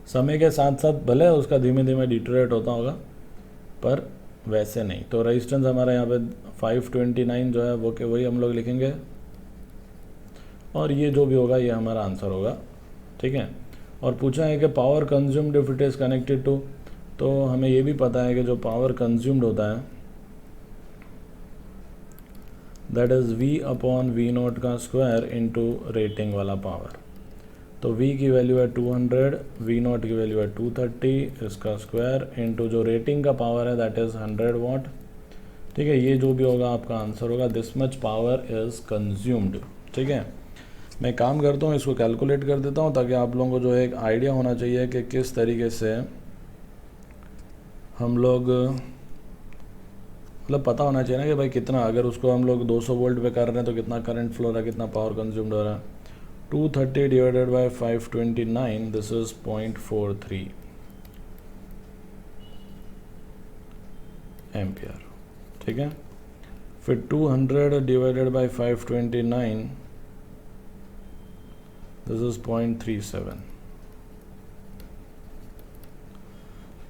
समय के साथ साथ भले उसका धीमे धीमे डिटोरेट होता होगा पर वैसे नहीं। तो रेजिस्टेंस हमारा यहाँ पे 529 जो है वो के वही हम लोग लिखेंगे, और ये जो भी होगा ये हमारा आंसर होगा, ठीक है। और पूछा है कि power consumed if it is connected to, तो हमें ये भी पता है कि जो पावर कंज्यूम्ड होता है दैट इज़ V/V0 का स्क्वायर इनटू रेटिंग वाला पावर। तो V की वैल्यू है 200, V0 की वैल्यू है 230, इसका स्क्वायर इनटू जो रेटिंग का पावर है दैट इज़ 100 वाट, ठीक है। ये जो भी होगा आपका आंसर होगा, this much power is consumed, ठीक है। मैं काम करता हूँ इसको कैलकुलेट कर देता हूँ ताकि आप लोगों को जो है एक आइडिया होना चाहिए कि किस तरीके से हम लोग, मतलब पता होना चाहिए ना कि भाई कितना, अगर उसको हम लोग 200 वोल्ट पे कर रहे हैं तो कितना करंट फ्लो हो रहा है, कितना पावर कंज्यूम्ड हो रहा है। 230 divided by 529, this is 0.43 ampere, ठीक है। फिर 200 divided bye 529, this is 0.37।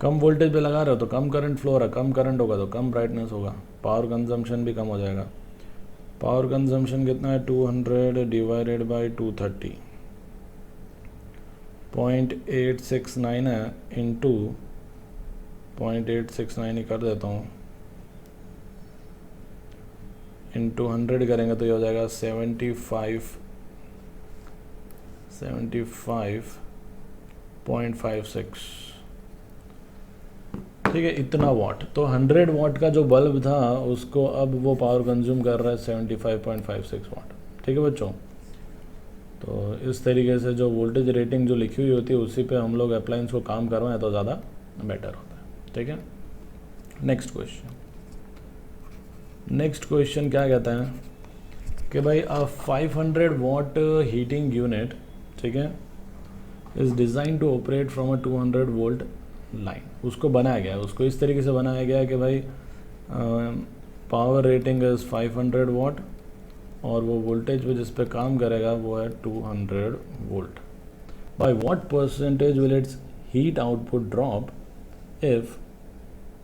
Come voltage पे लगा रहे हो तो कम करंट फ्लो हो रहा है, कम करंट होगा तो कम ब्राइटनेस होगा, पावर कंजम्पशन भी कम हो जाएगा। पावर कंजम्पशन कितना है 200 डिवाइडेड बाई 230, 0.869 है, इंटू 0.869 ही कर देता हूँ, इंटू 100 करेंगे तो ये हो जाएगा 75.56, ठीक है। इतना वाट, तो 100 वाट का जो बल्ब था उसको अब वो पावर कंज्यूम कर रहा है 75.56 वाट, ठीक है बच्चों। तो इस तरीके से जो वोल्टेज रेटिंग जो लिखी हुई होती है उसी पे हम लोग अप्लायंस को काम करवाएं तो ज़्यादा बेटर होता है, ठीक है। नेक्स्ट क्वेश्चन क्या कहता है कि भाई 500 वाट हीटिंग यूनिट, ठीक है, is design to operate from a 200 volt line. उसको बनाया गया है, उसको इस तरीके से बनाया गया है कि भाई पावर रेटिंग इज़ 500 वाट और वो वोल्टेज पे जिस पे काम करेगा वो है 200 volt. By what percentage will its heat output drop if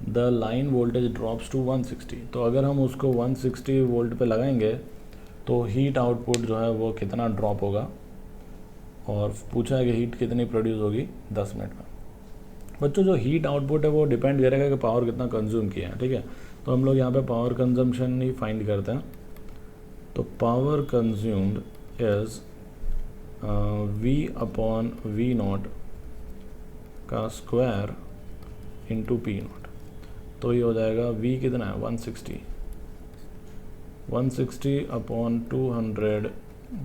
the line voltage drops to 160। तो अगर हम उसको 160 वोल्ट पे लगाएंगे तो हीट आउटपुट जो है वो कितना ड्रॉप होगा, और पूछा है कि हीट कितनी प्रोड्यूस होगी 10 मिनट में। बच्चों जो हीट आउटपुट है वो डिपेंड करेगा कि पावर कितना कंज्यूम किया है, ठीक है। तो हम लोग यहाँ पे पावर कंजम्पशन ही फाइंड करते हैं। तो power consumed is V upon V not का स्क्वायर इंटू P नॉट। तो ये हो जाएगा V कितना है 160 अपॉन 200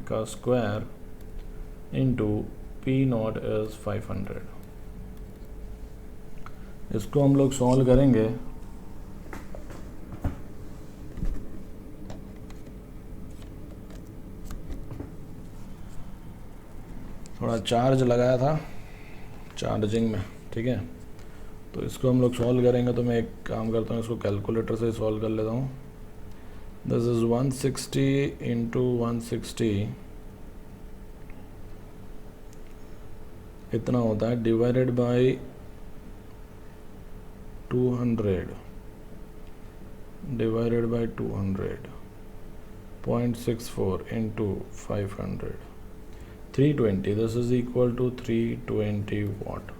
का square into P not is 500। इसको हम लोग सॉल्व करेंगे। थोड़ा चार्ज लगाया था चार्जिंग में, ठीक है। तो इसको हम लोग सॉल्व करेंगे। तो मैं एक काम करता हूँ, इसको कैलकुलेटर से सॉल्व कर लेता हूँ। दिस इज 160 इंटू 160 इतना होता है, divided by 200 divided by 200 0.64 into 500 320। This is equal to 320 watt.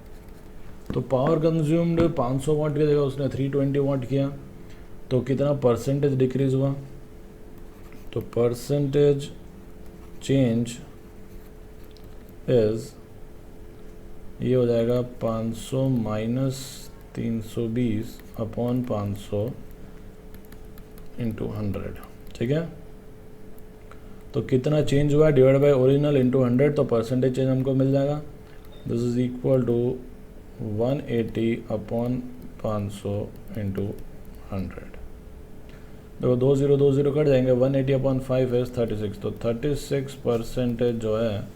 तो पावर कंज्यूम्ड 500 वाट की जगह उसने 320 वाट किया, तो कितना परसेंटेज डिक्रीज हुआ? तो परसेंटेज चेंज इज ये हो जाएगा 500 माइनस 320 अपॉन 500 इंटू 100, ठीक है। तो कितना चेंज हुआ डिवाइड बाय ओरिजिनल इंटू 100, तो परसेंटेज चेंज हमको मिल जाएगा। This is equal to 180 upon 500 into 100। देखो 20 कट जाएंगे, 180 अपॉन 5 इज 36। तो 36% जो है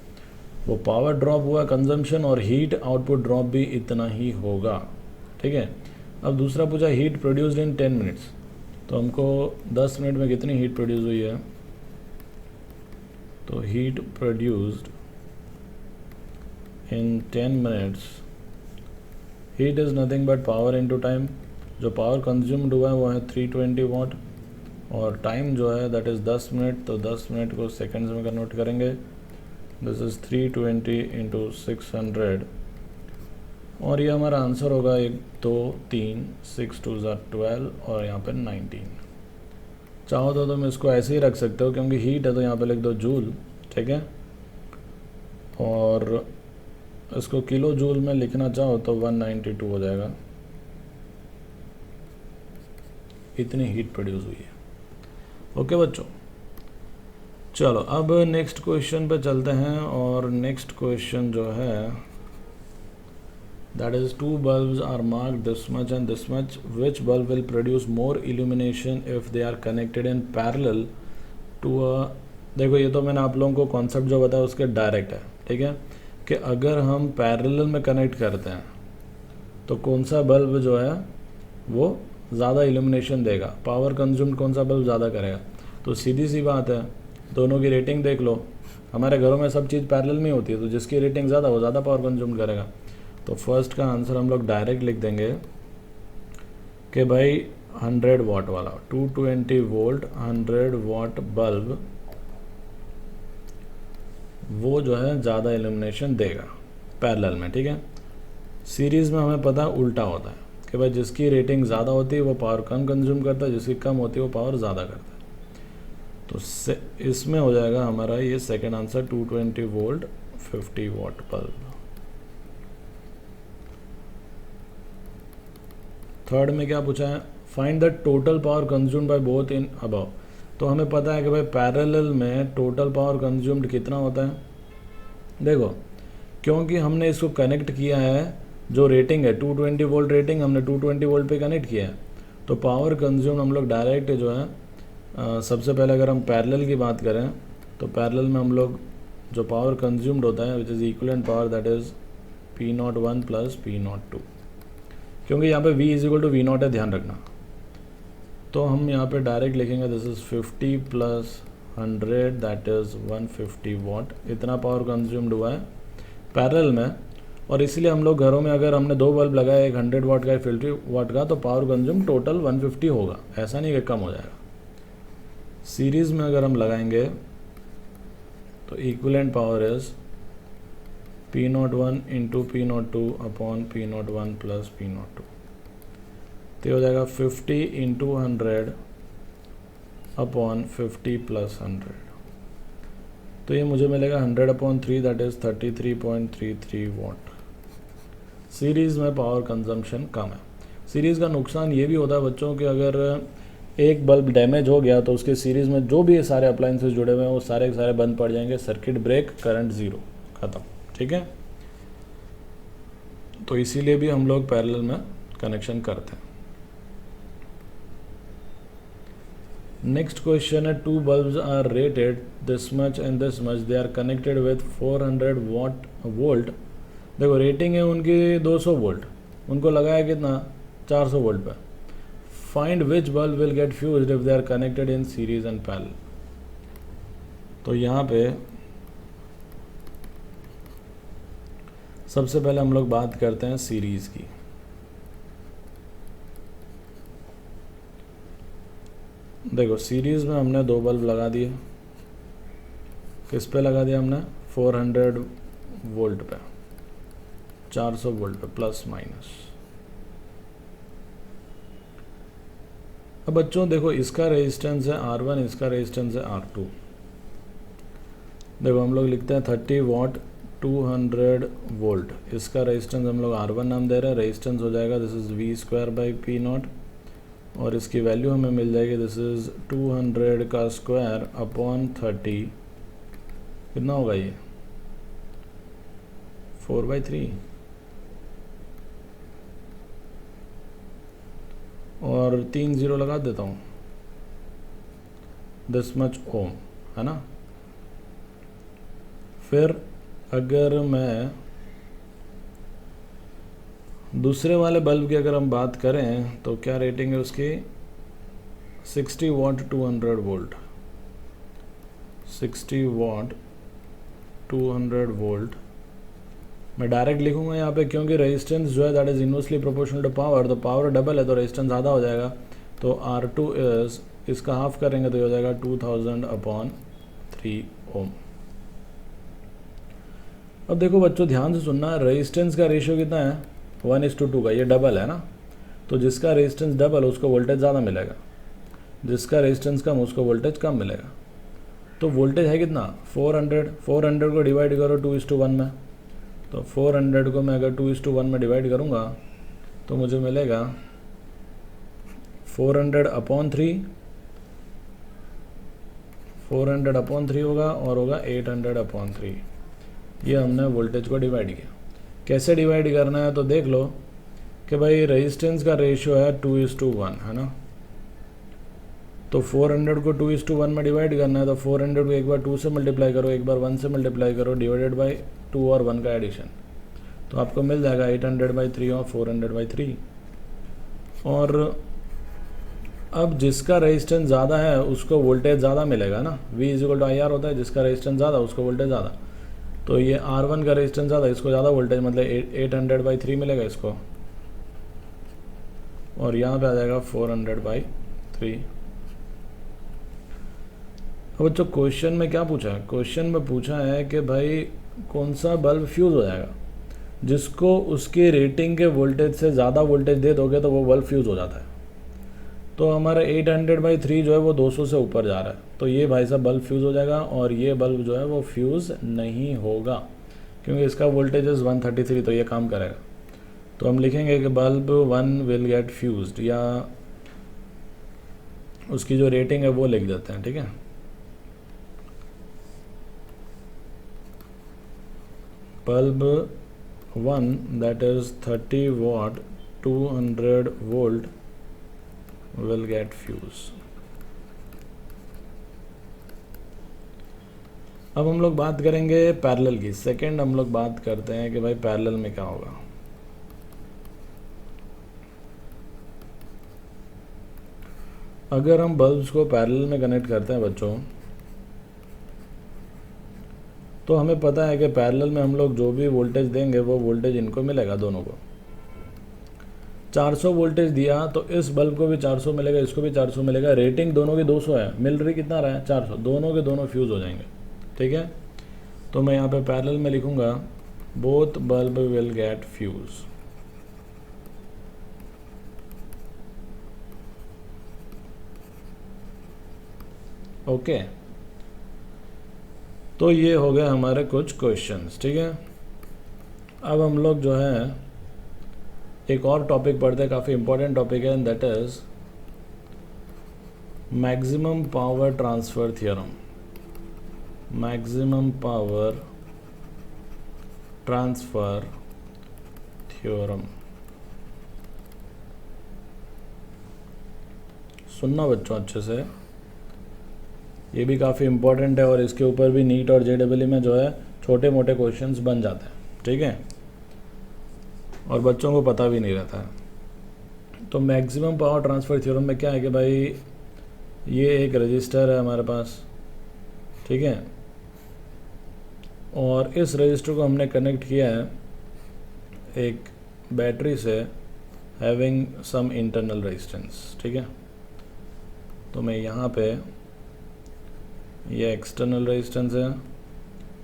वो पावर ड्रॉप हुआ कंजम्पशन, और हीट आउटपुट ड्रॉप भी इतना ही होगा, ठीक है। अब दूसरा पूछा हीट प्रोड्यूस्ड इन 10 मिनट्स। तो हमको 10 मिनट में कितनी हीट प्रोड्यूस हुई है? तो heat produced in 10 minutes, heat is nothing but power into time. जो पावर कंज्यूम्ड हुआ है वो है 320 वाट, और टाइम जो है दैट इज़ 10 मिनट। तो 10 मिनट को सेकंड्स में कन्वर्ट करेंगे। दिस इज़ 320 इंटू 600, और ये हमारा आंसर होगा 1 2 3 6 2 12, और यहाँ पे 19। चाहो तो तुम इसको ऐसे ही रख सकते हो, क्योंकि हीट है तो यहाँ पे लिख दो जूल, ठीक है। और इसको किलो जूल में लिखना चाहो तो 192 हो जाएगा। इतनी हीट प्रोड्यूस हुई है। ओके बच्चों, चलो अब नेक्स्ट क्वेश्चन पे चलते हैं। और नेक्स्ट क्वेश्चन जो है that is 2 bulbs are marked this much and this much. Which bulb will produce more illumination if they are connected in parallel to a। देखो ये तो मैंने आप लोगों को कॉन्सेप्ट जो बताया उसके डायरेक्ट है, ठीक है, कि अगर हम पैरेलल में कनेक्ट करते हैं तो कौन सा बल्ब जो है वो ज़्यादा इल्यूमिनेशन देगा, पावर कंज्यूम्ड कौन सा बल्ब ज़्यादा करेगा। तो सीधी सी बात है, दोनों की रेटिंग देख लो। हमारे घरों में सब चीज़ पैरेलल में होती है, तो जिसकी रेटिंग ज़्यादा वो ज़्यादा पावर कंज्यूम करेगा। तो फर्स्ट का आंसर हम लोग डायरेक्ट लिख देंगे कि भाई 100 वाट वाला 220 वोल्ट 100 वाट बल्ब वो जो है ज़्यादा इल्यूमिनेशन देगा पैरेलल में, ठीक है। सीरीज़ में हमें पता है उल्टा होता है कि भाई जिसकी रेटिंग ज़्यादा होती है वो पावर कम कंज्यूम करता है, जिसकी कम होती है वो पावर ज़्यादा करता है। तो इसमें हो जाएगा हमारा ये second answer 220 volt 50 watt bulb. Third में क्या पूछा है? Find the total power consumed by both in above. तो हमें पता है कि भाई पैरेलल में टोटल पावर कंज्यूम्ड कितना होता है। देखो क्योंकि हमने इसको कनेक्ट किया है, जो रेटिंग है 220 वोल्ट रेटिंग हमने 220 वोल्ट पे कनेक्ट किया है, तो पावर कंज्यूम्ड हम लोग डायरेक्ट जो है सबसे पहले अगर हम पैरेलल की बात करें तो पैरेलल में हम लोग जो पावर कंज्यूम्ड होता है which is equivalent power that is P01 plus P02। क्योंकि यहाँ पे V is equal to V0 है, ध्यान रखना। तो हम यहाँ पे डायरेक्ट लिखेंगे this is 50 plus 100 that is 150 वाट। इतना पावर कंज्यूम्ड हुआ है पैरेलल में, और इसलिए हम लोग घरों में अगर हमने 2 बल्ब लगाए, एक 100 वाट का एक 50 वाट का, तो पावर कंज्यूम टोटल 150 होगा, ऐसा नहीं कि कम हो जाएगा। सीरीज़ में अगर हम लगाएंगे तो equivalent power is P01 into P02 upon P01 plus P02, तो हो जाएगा 50 इंटू 100 अपॉन 50 प्लस 100, तो ये मुझे मिलेगा 100/3, दैट इज़ 33.33 वाट। सीरीज़ में पावर कंजम्पशन कम है। सीरीज़ का नुकसान ये भी होता है बच्चों कि अगर एक बल्ब डैमेज हो गया तो उसके सीरीज़ में जो भी सारे अप्लाइंसेस जुड़े हुए हैं वो सारे के सारे बंद पड़ जाएंगे, सर्किट ब्रेक, करंट ज़ीरो, ख़त्म। ठीक है, तो इसीलिए भी हम लोग पैरेलल में कनेक्शन करते हैं। नेक्स्ट क्वेश्चन है, 2 bulbs are rated this much and this much, they are connected with 400 volt. देखो रेटिंग है उनकी 200 वोल्ट, उनको लगाया कितना 400 वोल्ट पे। Find which bulb will get fused if they are connected in series and parallel. तो यहाँ पे सबसे पहले हम लोग बात करते हैं सीरीज की। देखो सीरीज में हमने 2 बल्ब लगा दिए, किस पे लगा दिया हमने 400 वोल्ट पे, 400 वोल्ट पे प्लस माइनस। अब बच्चों देखो इसका रेजिस्टेंस है R1, इसका रेजिस्टेंस है R2। देखो हम लोग लिखते हैं 30 वाट 200 वोल्ट, इसका रेजिस्टेंस हम लोग R1 नाम दे रहे हैं, रेजिस्टेंस हो जाएगा दिस इज़ V²/P0, और इसकी वैल्यू हमें मिल जाएगी दिस इज़ 200 का स्क्वायर अपॉन 30, कितना होगा ये 4/3, और 3 0 लगा देता हूँ, दिस मच ओम, है ना। फिर अगर मैं दूसरे वाले बल्ब की अगर हम बात करें तो क्या रेटिंग है उसकी 60 वाट 200 वोल्ट, 60 वाट 200 वोल्ट। मैं डायरेक्ट लिखूंगा यहाँ पे क्योंकि रेजिस्टेंस जो है that is inversely proportional to power, तो पावर डबल है तो रेजिस्टेंस ज़्यादा हो जाएगा, तो R2 इज इसका हाफ करेंगे तो ये हो जाएगा 2000/3 ओम। अब देखो बच्चों ध्यान से सुनना, रेजिस्टेंस का रेशियो कितना है 1:2 का, ये डबल है ना, तो जिसका रेजिस्टेंस डबल उसको वोल्टेज ज़्यादा मिलेगा, जिसका रेजिस्टेंस कम उसको वोल्टेज कम मिलेगा। तो वोल्टेज है कितना 400 को डिवाइड करो 2:1 में, तो 400 को मैं अगर 2:1 में डिवाइड करूँगा तो मुझे मिलेगा 400/3, 400/3 होगा और होगा 800/3। ये हमने वोल्टेज को डिवाइड किया। कैसे डिवाइड करना है तो देख लो कि भाई रेजिस्टेंस का रेशियो है 2:1, है ना, तो 400 को 2:1 में डिवाइड करना है, तो 400 को एक बार 2 से मल्टीप्लाई करो, एक बार 1 से मल्टीप्लाई करो, डिवाइडेड बाय 2 और 1 का एडिशन, तो आपको मिल जाएगा 800/3 और 400/3। और अब जिसका रेजिस्टेंस ज़्यादा है उसको वोल्टेज ज़्यादा मिलेगा ना, V=IR होता है, जिसका रेजिस्टेंस ज़्यादा उसको वोल्टेज ज़्यादा, तो ये R1 का रेजिस्टेंस ज़्यादा, इसको ज़्यादा वोल्टेज मतलब 800/3 मिलेगा इसको, और यहाँ पे आ जाएगा 400/3। अब बच्चों क्वेश्चन में क्या पूछा है, क्वेश्चन में पूछा है कि भाई कौन सा बल्ब फ्यूज़ हो जाएगा, जिसको उसकी रेटिंग के वोल्टेज से ज़्यादा वोल्टेज दे दोगे तो वो बल्ब फ्यूज़ हो जाता है। तो हमारा 800/3 जो है वो 200 से ऊपर जा रहा है, तो ये भाई साहब बल्ब फ्यूज़ हो जाएगा, और ये बल्ब जो है वो फ्यूज़ नहीं होगा क्योंकि इसका वोल्टेज 133, तो ये काम करेगा। तो हम लिखेंगे कि बल्ब 1 विल गेट फ्यूज्ड, या उसकी जो रेटिंग है वो लिख देते हैं, ठीक है। Bulb 1 that is 30 watt 200 volt will get fuse। अब हम लोग बात करेंगे पैरेलल की। सेकंड हम लोग बात करते हैं कि भाई पैरेलल में क्या होगा। अगर हम बल्ब्स को पैरेलल में कनेक्ट करते हैं बच्चों, तो हमें पता है कि पैरेलल में हम लोग जो भी वोल्टेज देंगे वो वोल्टेज इनको मिलेगा, दोनों को। 400 वोल्टेज दिया तो इस बल्ब को भी 400 मिलेगा, इसको भी 400 मिलेगा, रेटिंग दोनों की 200 है, मिल रही कितना रहा है 400, दोनों के दोनों फ्यूज़ हो जाएंगे, ठीक है। तो मैं यहाँ पे पैरेलल में लिखूँगा both bulb will get fuse. Okay तो ये हो गए हमारे कुछ क्वेश्चंस, ठीक है। अब हम लोग जो है एक और टॉपिक पढ़ते हैं, काफ़ी इंपॉर्टेंट टॉपिक है, that is maximum power transfer theorem. Maximum power transfer theorem. सुनना बच्चों अच्छे से, ये भी काफ़ी इंपॉर्टेंट है और इसके ऊपर भी नीट और जेडब्ल्यू में जो है छोटे मोटे क्वेश्चंस बन जाते हैं, ठीक है, और बच्चों को पता भी नहीं रहता है। तो मैक्सिमम पावर ट्रांसफ़र थ्योरम में क्या है कि भाई ये एक रजिस्टर है हमारे पास, ठीक है, और इस रजिस्टर को हमने कनेक्ट किया है एक बैटरी से हैविंग सम इंटरनल रेजिस्टेंस, ठीक है। तो मैं यहाँ पे ये एक्सटर्नल रेजिस्टेंस है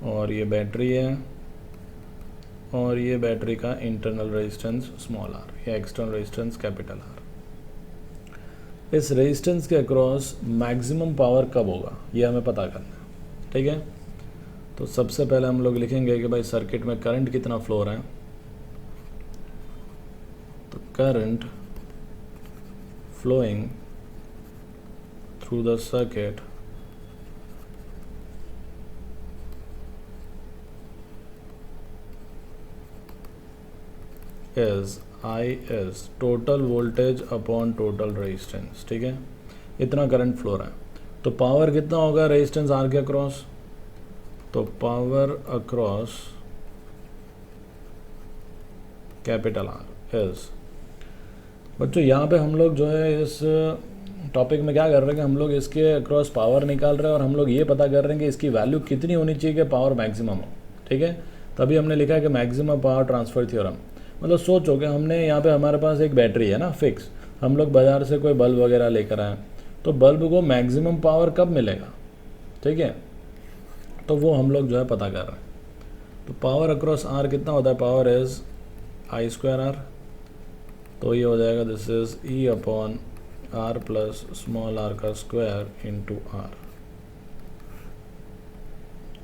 और ये बैटरी है और ये बैटरी का इंटरनल रेजिस्टेंस स्मॉल आर, ये एक्सटर्नल रेजिस्टेंस कैपिटल आर। इस रेजिस्टेंस के अक्रॉस मैक्सिमम पावर कब होगा ये हमें पता करना है, ठीक है। तो सबसे पहले हम लोग लिखेंगे कि भाई सर्किट में करंट कितना फ्लो हो रहा है। तो current flowing through the circuit is I is total voltage upon total resistance, ठीक है। इतना करंट फ्लो रहा है, तो पावर कितना होगा रेजिस्टेंस आर के अक्रॉस। तो power across capital R is, बच्चों यहाँ पे हम लोग जो है इस टॉपिक में क्या कर रहे हैं कि हम लोग इसके अक्रॉस पावर निकाल रहे हैं और हम लोग ये पता कर रहे हैं कि इसकी वैल्यू कितनी होनी चाहिए कि पावर मैक्सिमम हो, ठीक है। तभी हमने लिखा है कि मैक्सिमम पावर ट्रांसफ़र थ्योरम। मतलब सोचो कि हमने यहाँ पे हमारे पास एक बैटरी है ना फिक्स, हम लोग बाज़ार से कोई बल्ब वगैरह लेकर आए, तो बल्ब को मैक्सिमम पावर कब मिलेगा, ठीक है, तो वो हम लोग जो है पता कर रहे हैं। तो पावर अक्रॉस आर कितना होता है, power is I square R, तो ये हो जाएगा this is E upon R plus small R का स्क्वायर इंटू आर,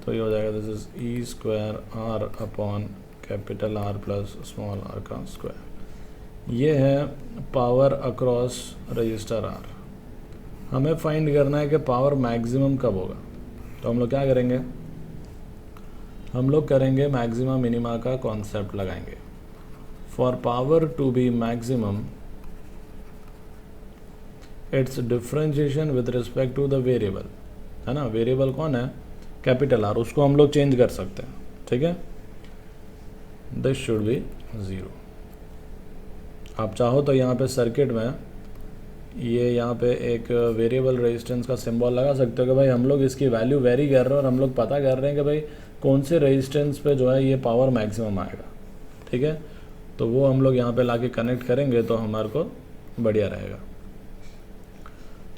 तो ये हो जाएगा this is E square R upon capital R plus small R का स्क्वायर। ये है पावर अक्रॉस रजिस्टर आर। हमें फाइंड करना है कि पावर मैक्सिमम कब होगा। तो हम लोग क्या करेंगे, हम लोग करेंगे मैक्सिमा मिनिमा का कॉन्सेप्ट लगाएंगे। For power to be maximum its differentiation with respect to the variable, है ना, वेरिएबल कौन है, कैपिटल आर, उसको हम लोग चेंज कर सकते हैं, ठीक है। This should B 0। आप चाहो तो यहाँ पे सर्किट में ये यहाँ पे एक वेरिएबल रेजिस्टेंस का सिंबल लगा सकते हो कि भाई हम लोग इसकी वैल्यू वेरी कर रहे हैं और हम लोग पता कर रहे हैं कि भाई कौन से रेजिस्टेंस पे जो है ये पावर मैक्सिमम आएगा, ठीक है। तो वो हम लोग यहाँ पे लाके कनेक्ट करेंगे तो हमारे को बढ़िया रहेगा।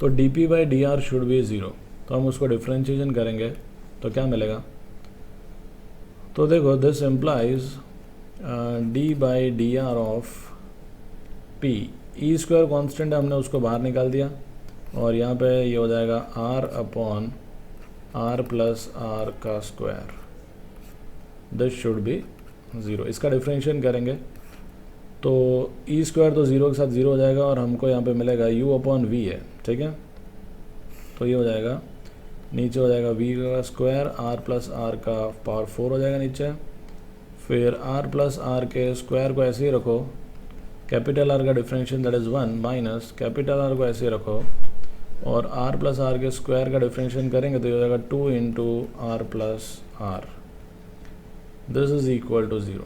तो dp/dr शुड बी 0, तो हम उसको डिफ्रेंशिएशन करेंगे तो क्या मिलेगा। तो देखो this implies d/dr of p, E square constant है, हमने उसको बाहर निकाल दिया और यहाँ पे ये हो जाएगा r upon r plus r का स्क्वायर, दिस शुड बी 0। इसका डिफ्रेंशिएशन करेंगे तो ई स्क्वायर तो 0 के साथ 0 हो जाएगा और हमको यहाँ पे मिलेगा u अपॉन v है, ठीक है। तो ये हो जाएगा, नीचे हो जाएगा v का स्क्वायर r प्लस r का पावर 4 हो जाएगा नीचे, फिर r प्लस r के स्क्वायर को ऐसे ही रखो, कैपिटल R का differential that is 1 minus capital R को ऐसे ही रखो और r प्लस r के स्क्वायर का डिफरेंशियल करेंगे तो ये हो जाएगा 2 into R plus R, this is equal to 0।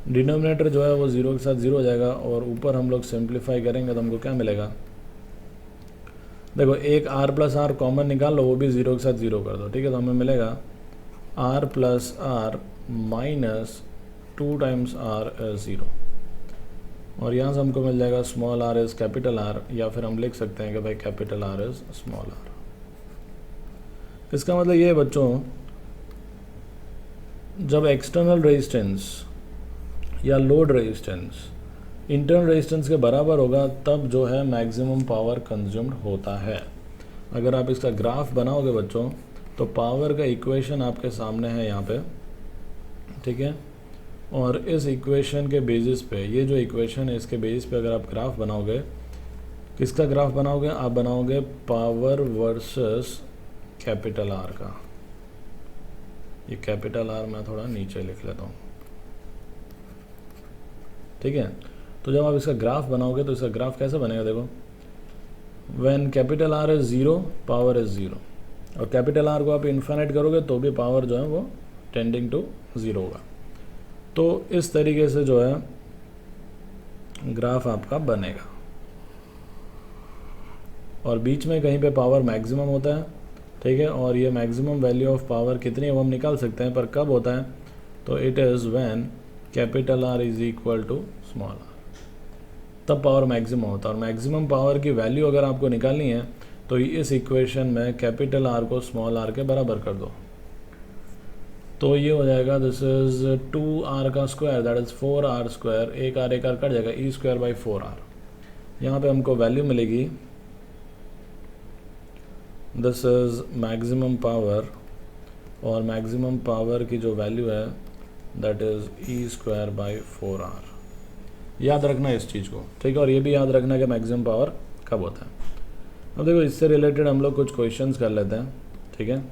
Denominator जो है वो 0 के साथ 0 हो जाएगा और ऊपर हम लोग सिंप्लीफाई करेंगे तो हमको क्या मिलेगा, देखो एक r प्लस आर कॉमन निकाल लो, वो भी 0 के साथ 0 कर दो, ठीक है। तो हमें मिलेगा r plus R minus 2 times r is 0 और यहाँ से हमको मिल जाएगा small r is capital R, या फिर हम लिख सकते हैं कि भाई capital R is small r। इसका मतलब ये है बच्चों जब एक्सटर्नल रेजिस्टेंस या लोड रेजिस्टेंस इंटरनल रेजिस्टेंस के बराबर होगा तब जो है मैक्सिमम पावर कंज्यूम्ड होता है। अगर आप इसका ग्राफ बनाओगे बच्चों तो पावर का इक्वेशन आपके सामने है यहाँ पे, ठीक है। और इस इक्वेशन के बेसिस पे, ये जो इक्वेशन है इसके बेसिस पे अगर आप ग्राफ बनाओगे, किसका ग्राफ बनाओगे? आप बनाओगे पावर वर्सेस कैपिटल आर का। ये कैपिटल आर मैं थोड़ा नीचे लिख लेता हूँ, ठीक है। तो जब आप इसका ग्राफ बनाओगे तो इसका ग्राफ कैसे बनेगा? देखो, when capital R is zero power is zero, और कैपिटल आर को आप इन्फिनिट करोगे तो भी पावर जो है वो टेंडिंग टू ज़ीरो होगा। तो इस तरीके से जो है ग्राफ आपका बनेगा, और बीच में कहीं पे पावर मैक्सिमम होता है, ठीक है। और ये मैक्सिमम वैल्यू ऑफ पावर कितनी है वो हम निकाल सकते हैं, पर कब होता है? तो it is when capital R is equal to small R, तब पावर मैक्सिमम होता है। और मैक्सिमम पावर की वैल्यू अगर आपको निकालनी है तो इस इक्वेशन में कैपिटल आर को स्मॉल आर के बराबर कर दो, तो ये हो जाएगा दिस इज 2r का square that is 4r square, एक आर कट जाएगा, ई स्क्वायर बाई 4r। यहाँ पे हमको वैल्यू मिलेगी, दिस इज मैक्सिमम पावर, और मैक्सिमम पावर की जो वैल्यू है that is E square by 4r। याद रखना इस चीज़ को, ठीक है। और ये भी याद रखना कि मैक्सिमम पावर कब होता है। अब देखो, इससे रिलेटेड हम लोग कुछ क्वेश्चंस कर लेते हैं, ठीक है।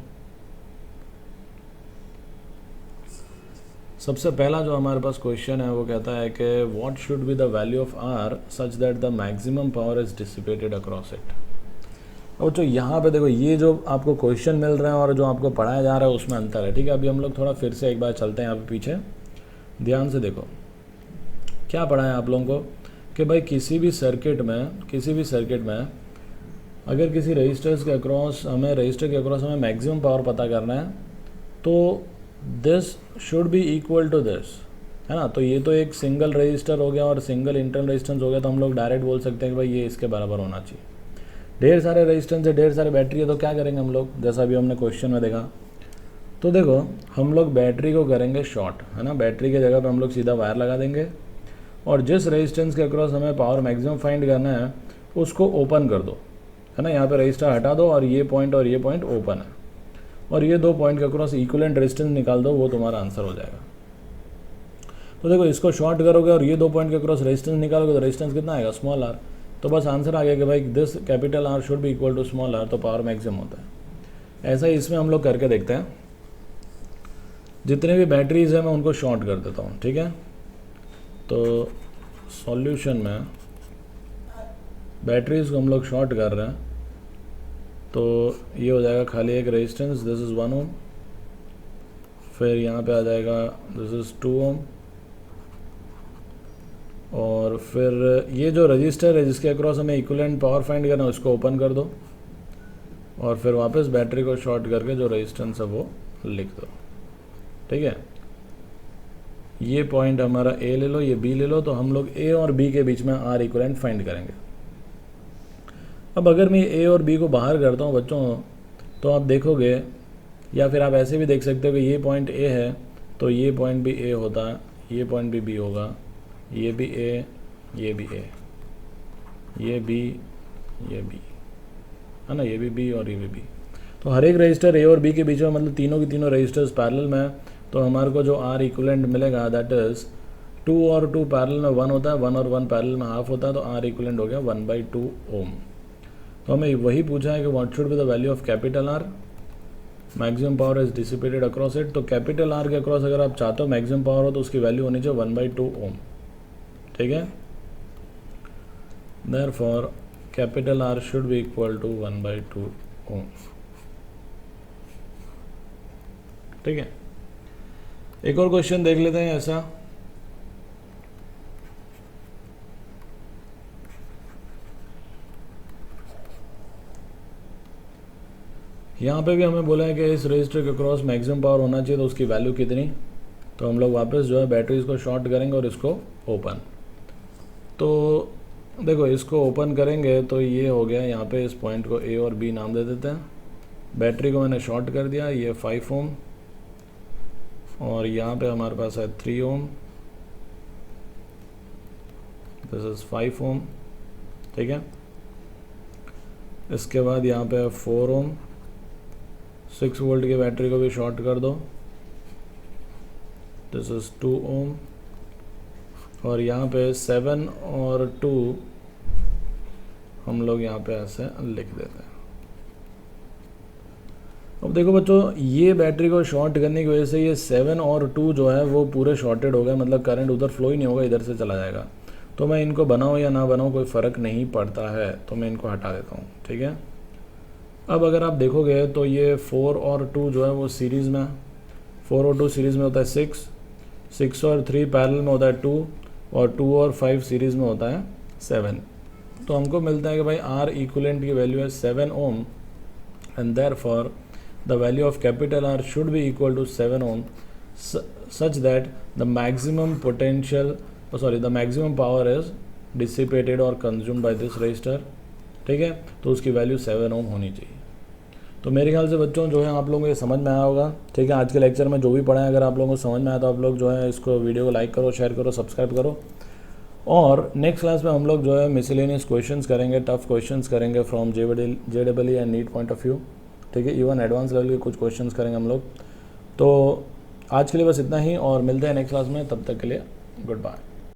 सबसे पहला जो हमारे पास क्वेश्चन है वो कहता है कि what should be the value of R such that the maximum power is dissipated across it. और जो यहाँ पे देखो, ये जो आपको क्वेश्चन मिल रहे हैं और जो आपको पढ़ाया जा रहा है उसमें अंतर है, ठीक है। अभी हम लोग थोड़ा फिर से एक बार चलते हैं यहाँ पे पीछे, ध्यान से देखो क्या पढ़ा है आप लोगों को कि भाई किसी भी सर्किट में अगर किसी रजिस्टर के अक्रॉस हमें मैक्सिमम पावर पता करना है तो this should be equal to this, है ना। तो ये तो एक सिंगल रजिस्टर हो गया और सिंगल इंटरनल रेजिस्टेंस हो गया, तो हम लोग डायरेक्ट बोल सकते हैं कि भाई ये इसके बराबर होना चाहिए। ढेर सारे रेजिस्टेंस है, ढेर सारे बैटरी है, तो क्या करेंगे हम लोग, जैसा अभी हमने क्वेश्चन में देखा। तो देखो, हम लोग बैटरी को करेंगे शॉर्ट, है ना। बैटरी के जगह पे हम लोग सीधा वायर लगा देंगे, और जिस रेजिस्टेंस के अक्रॉस हमें पावर मैक्सिमम फाइंड करना है उसको ओपन कर दो, है ना। यहाँ पे रजिस्टर हटा दो और ये पॉइंट ओपन है, और ये दो पॉइंट के अक्रॉस इक्विवेलेंट रेजिस्टेंस निकाल दो, वो तुम्हारा आंसर हो जाएगा। तो देखो, इसको शॉर्ट करोगे और ये दो पॉइंट के अक्रॉस रेजिस्टेंस निकालोगे तो रेजिस्टेंस कितना आएगा? Small R. तो बस आंसर आ गया कि भाई this capital R should be equal to small R, तो पावर मैक्सिमम होता है। ऐसा ही इसमें हम लोग करके देखते हैं। जितने भी बैटरीज हैं मैं उनको शॉर्ट कर देता हूँ, ठीक है। तो सॉल्यूशन में बैटरीज को हम लोग शॉर्ट कर रहे हैं, तो ये हो जाएगा खाली एक रेजिस्टेंस, दिस इज़ 1 ओम, फिर यहाँ पे आ जाएगा दिस इज़ 2 ओम, और फिर ये जो रजिस्टर है जिसके अक्रॉस हमें इक्विवेलेंट पावर फाइंड करना है उसको ओपन कर दो, और फिर वापस बैटरी को शॉर्ट करके जो रेजिस्टेंस है वो लिख दो, ठीक है। ये पॉइंट हमारा ए ले लो, ये बी ले लो, तो हम लोग ए और बी के बीच में आर इक्विवेलेंट फाइंड करेंगे। अब अगर मैं ए और बी को बाहर करता हूँ बच्चों, तो आप देखोगे, या फिर आप ऐसे भी देख सकते हो कि ये पॉइंट ए है तो ये पॉइंट भी ए होता है, ये पॉइंट भी बी होगा, ये भी ए, ये भी ए, ये बी, ये बी, है ना, ये भी बी और ये भी बी। तो हर एक रजिस्टर ए और बी के बीच में, मतलब तीनों की तीनों रजिस्टर्स पैरेलल में है, तो हमारे को जो आर इक्विवेलेंट मिलेगा दैट इज़ 2 और 2 पैरेलल में 1 होता है, 1 और 1 पैरेलल में हाफ होता है, तो आर इक्विवेलेंट हो गया 1/2 ओम। तो हमें वही पूछा है कि what should be the value of capital R, maximum power is dissipated across it. तो कैपिटल आर के अक्रॉस अगर आप चाहते हो मैक्सिमम पावर हो तो उसकी वैल्यू होनी चाहिए 1/2 ओम, ठीक है। Therefore capital R should be equal to 1/2 ohm, ठीक है। एक और क्वेश्चन देख लेते हैं ऐसा। यहाँ पे भी हमें बोला है कि इस रजिस्टर के क्रॉस मैक्सिमम पावर होना चाहिए, तो उसकी वैल्यू कितनी। तो हम लोग वापस जो है बैटरीज को शॉर्ट करेंगे और इसको ओपन। तो देखो, इसको ओपन करेंगे तो ये हो गया, यहाँ पे इस पॉइंट को ए और बी नाम दे देते हैं। बैटरी को मैंने शॉर्ट कर दिया, ये 5 ओम, और यहाँ पे हमारे पास है 3 ओम, दिस इज़ 5 ओम, ठीक है। इसके बाद यहाँ पे 4 ओम, 6 वोल्ट की बैटरी को भी शॉर्ट कर दो, दिस इज़ 2 ओम, और यहाँ पे 7 और 2 हम लोग यहाँ पे ऐसे लिख देते हैं। अब देखो बच्चों, ये बैटरी को शॉर्ट करने की वजह से ये 7 और 2 जो है वो पूरे शॉर्टेड हो गए, मतलब करंट उधर फ्लो ही नहीं होगा, इधर से चला जाएगा। तो मैं इनको बनाऊँ या ना बनाऊँ कोई फ़र्क नहीं पड़ता है, तो मैं इनको हटा देता हूँ, ठीक है। अब अगर आप देखोगे तो ये 4 और 2 जो है वो सीरीज़ में, 4 और 2 सीरीज़ में होता है 6, 6 और 3 पैरेलल में होता है 2, और 2 और 5 सीरीज़ में होता है 7। तो हमको मिलता है कि भाई आर इक्विवेलेंट की वैल्यू है 7 ohm, and therefore the value of capital R should be equal to 7 ohm such that the maximum the maximum power is dissipated or consumed by this resistor, ठीक है। तो उसकी वैल्यू 7 ओम होनी चाहिए। तो मेरे ख्याल से बच्चों जो है आप लोगों को ये समझ में आया होगा, ठीक है। आज के लेक्चर में जो भी पढ़ा है, अगर आप लोगों को समझ में आया तो आप लोग जो है इसको वीडियो को लाइक करो, शेयर करो, सब्सक्राइब करो। और नेक्स्ट क्लास में हम लोग जो है मिसलेनियस क्वेश्चंस करेंगे, टफ क्वेश्चंस करेंगे from JEE and NEET point of view, ठीक है। इवन एडवांस लेवल के कुछ क्वेश्चंस करेंगे हम लोग। तो आज के लिए बस इतना ही, और मिलते हैं नेक्स्ट क्लास में, तब तक के लिए गुड बाय।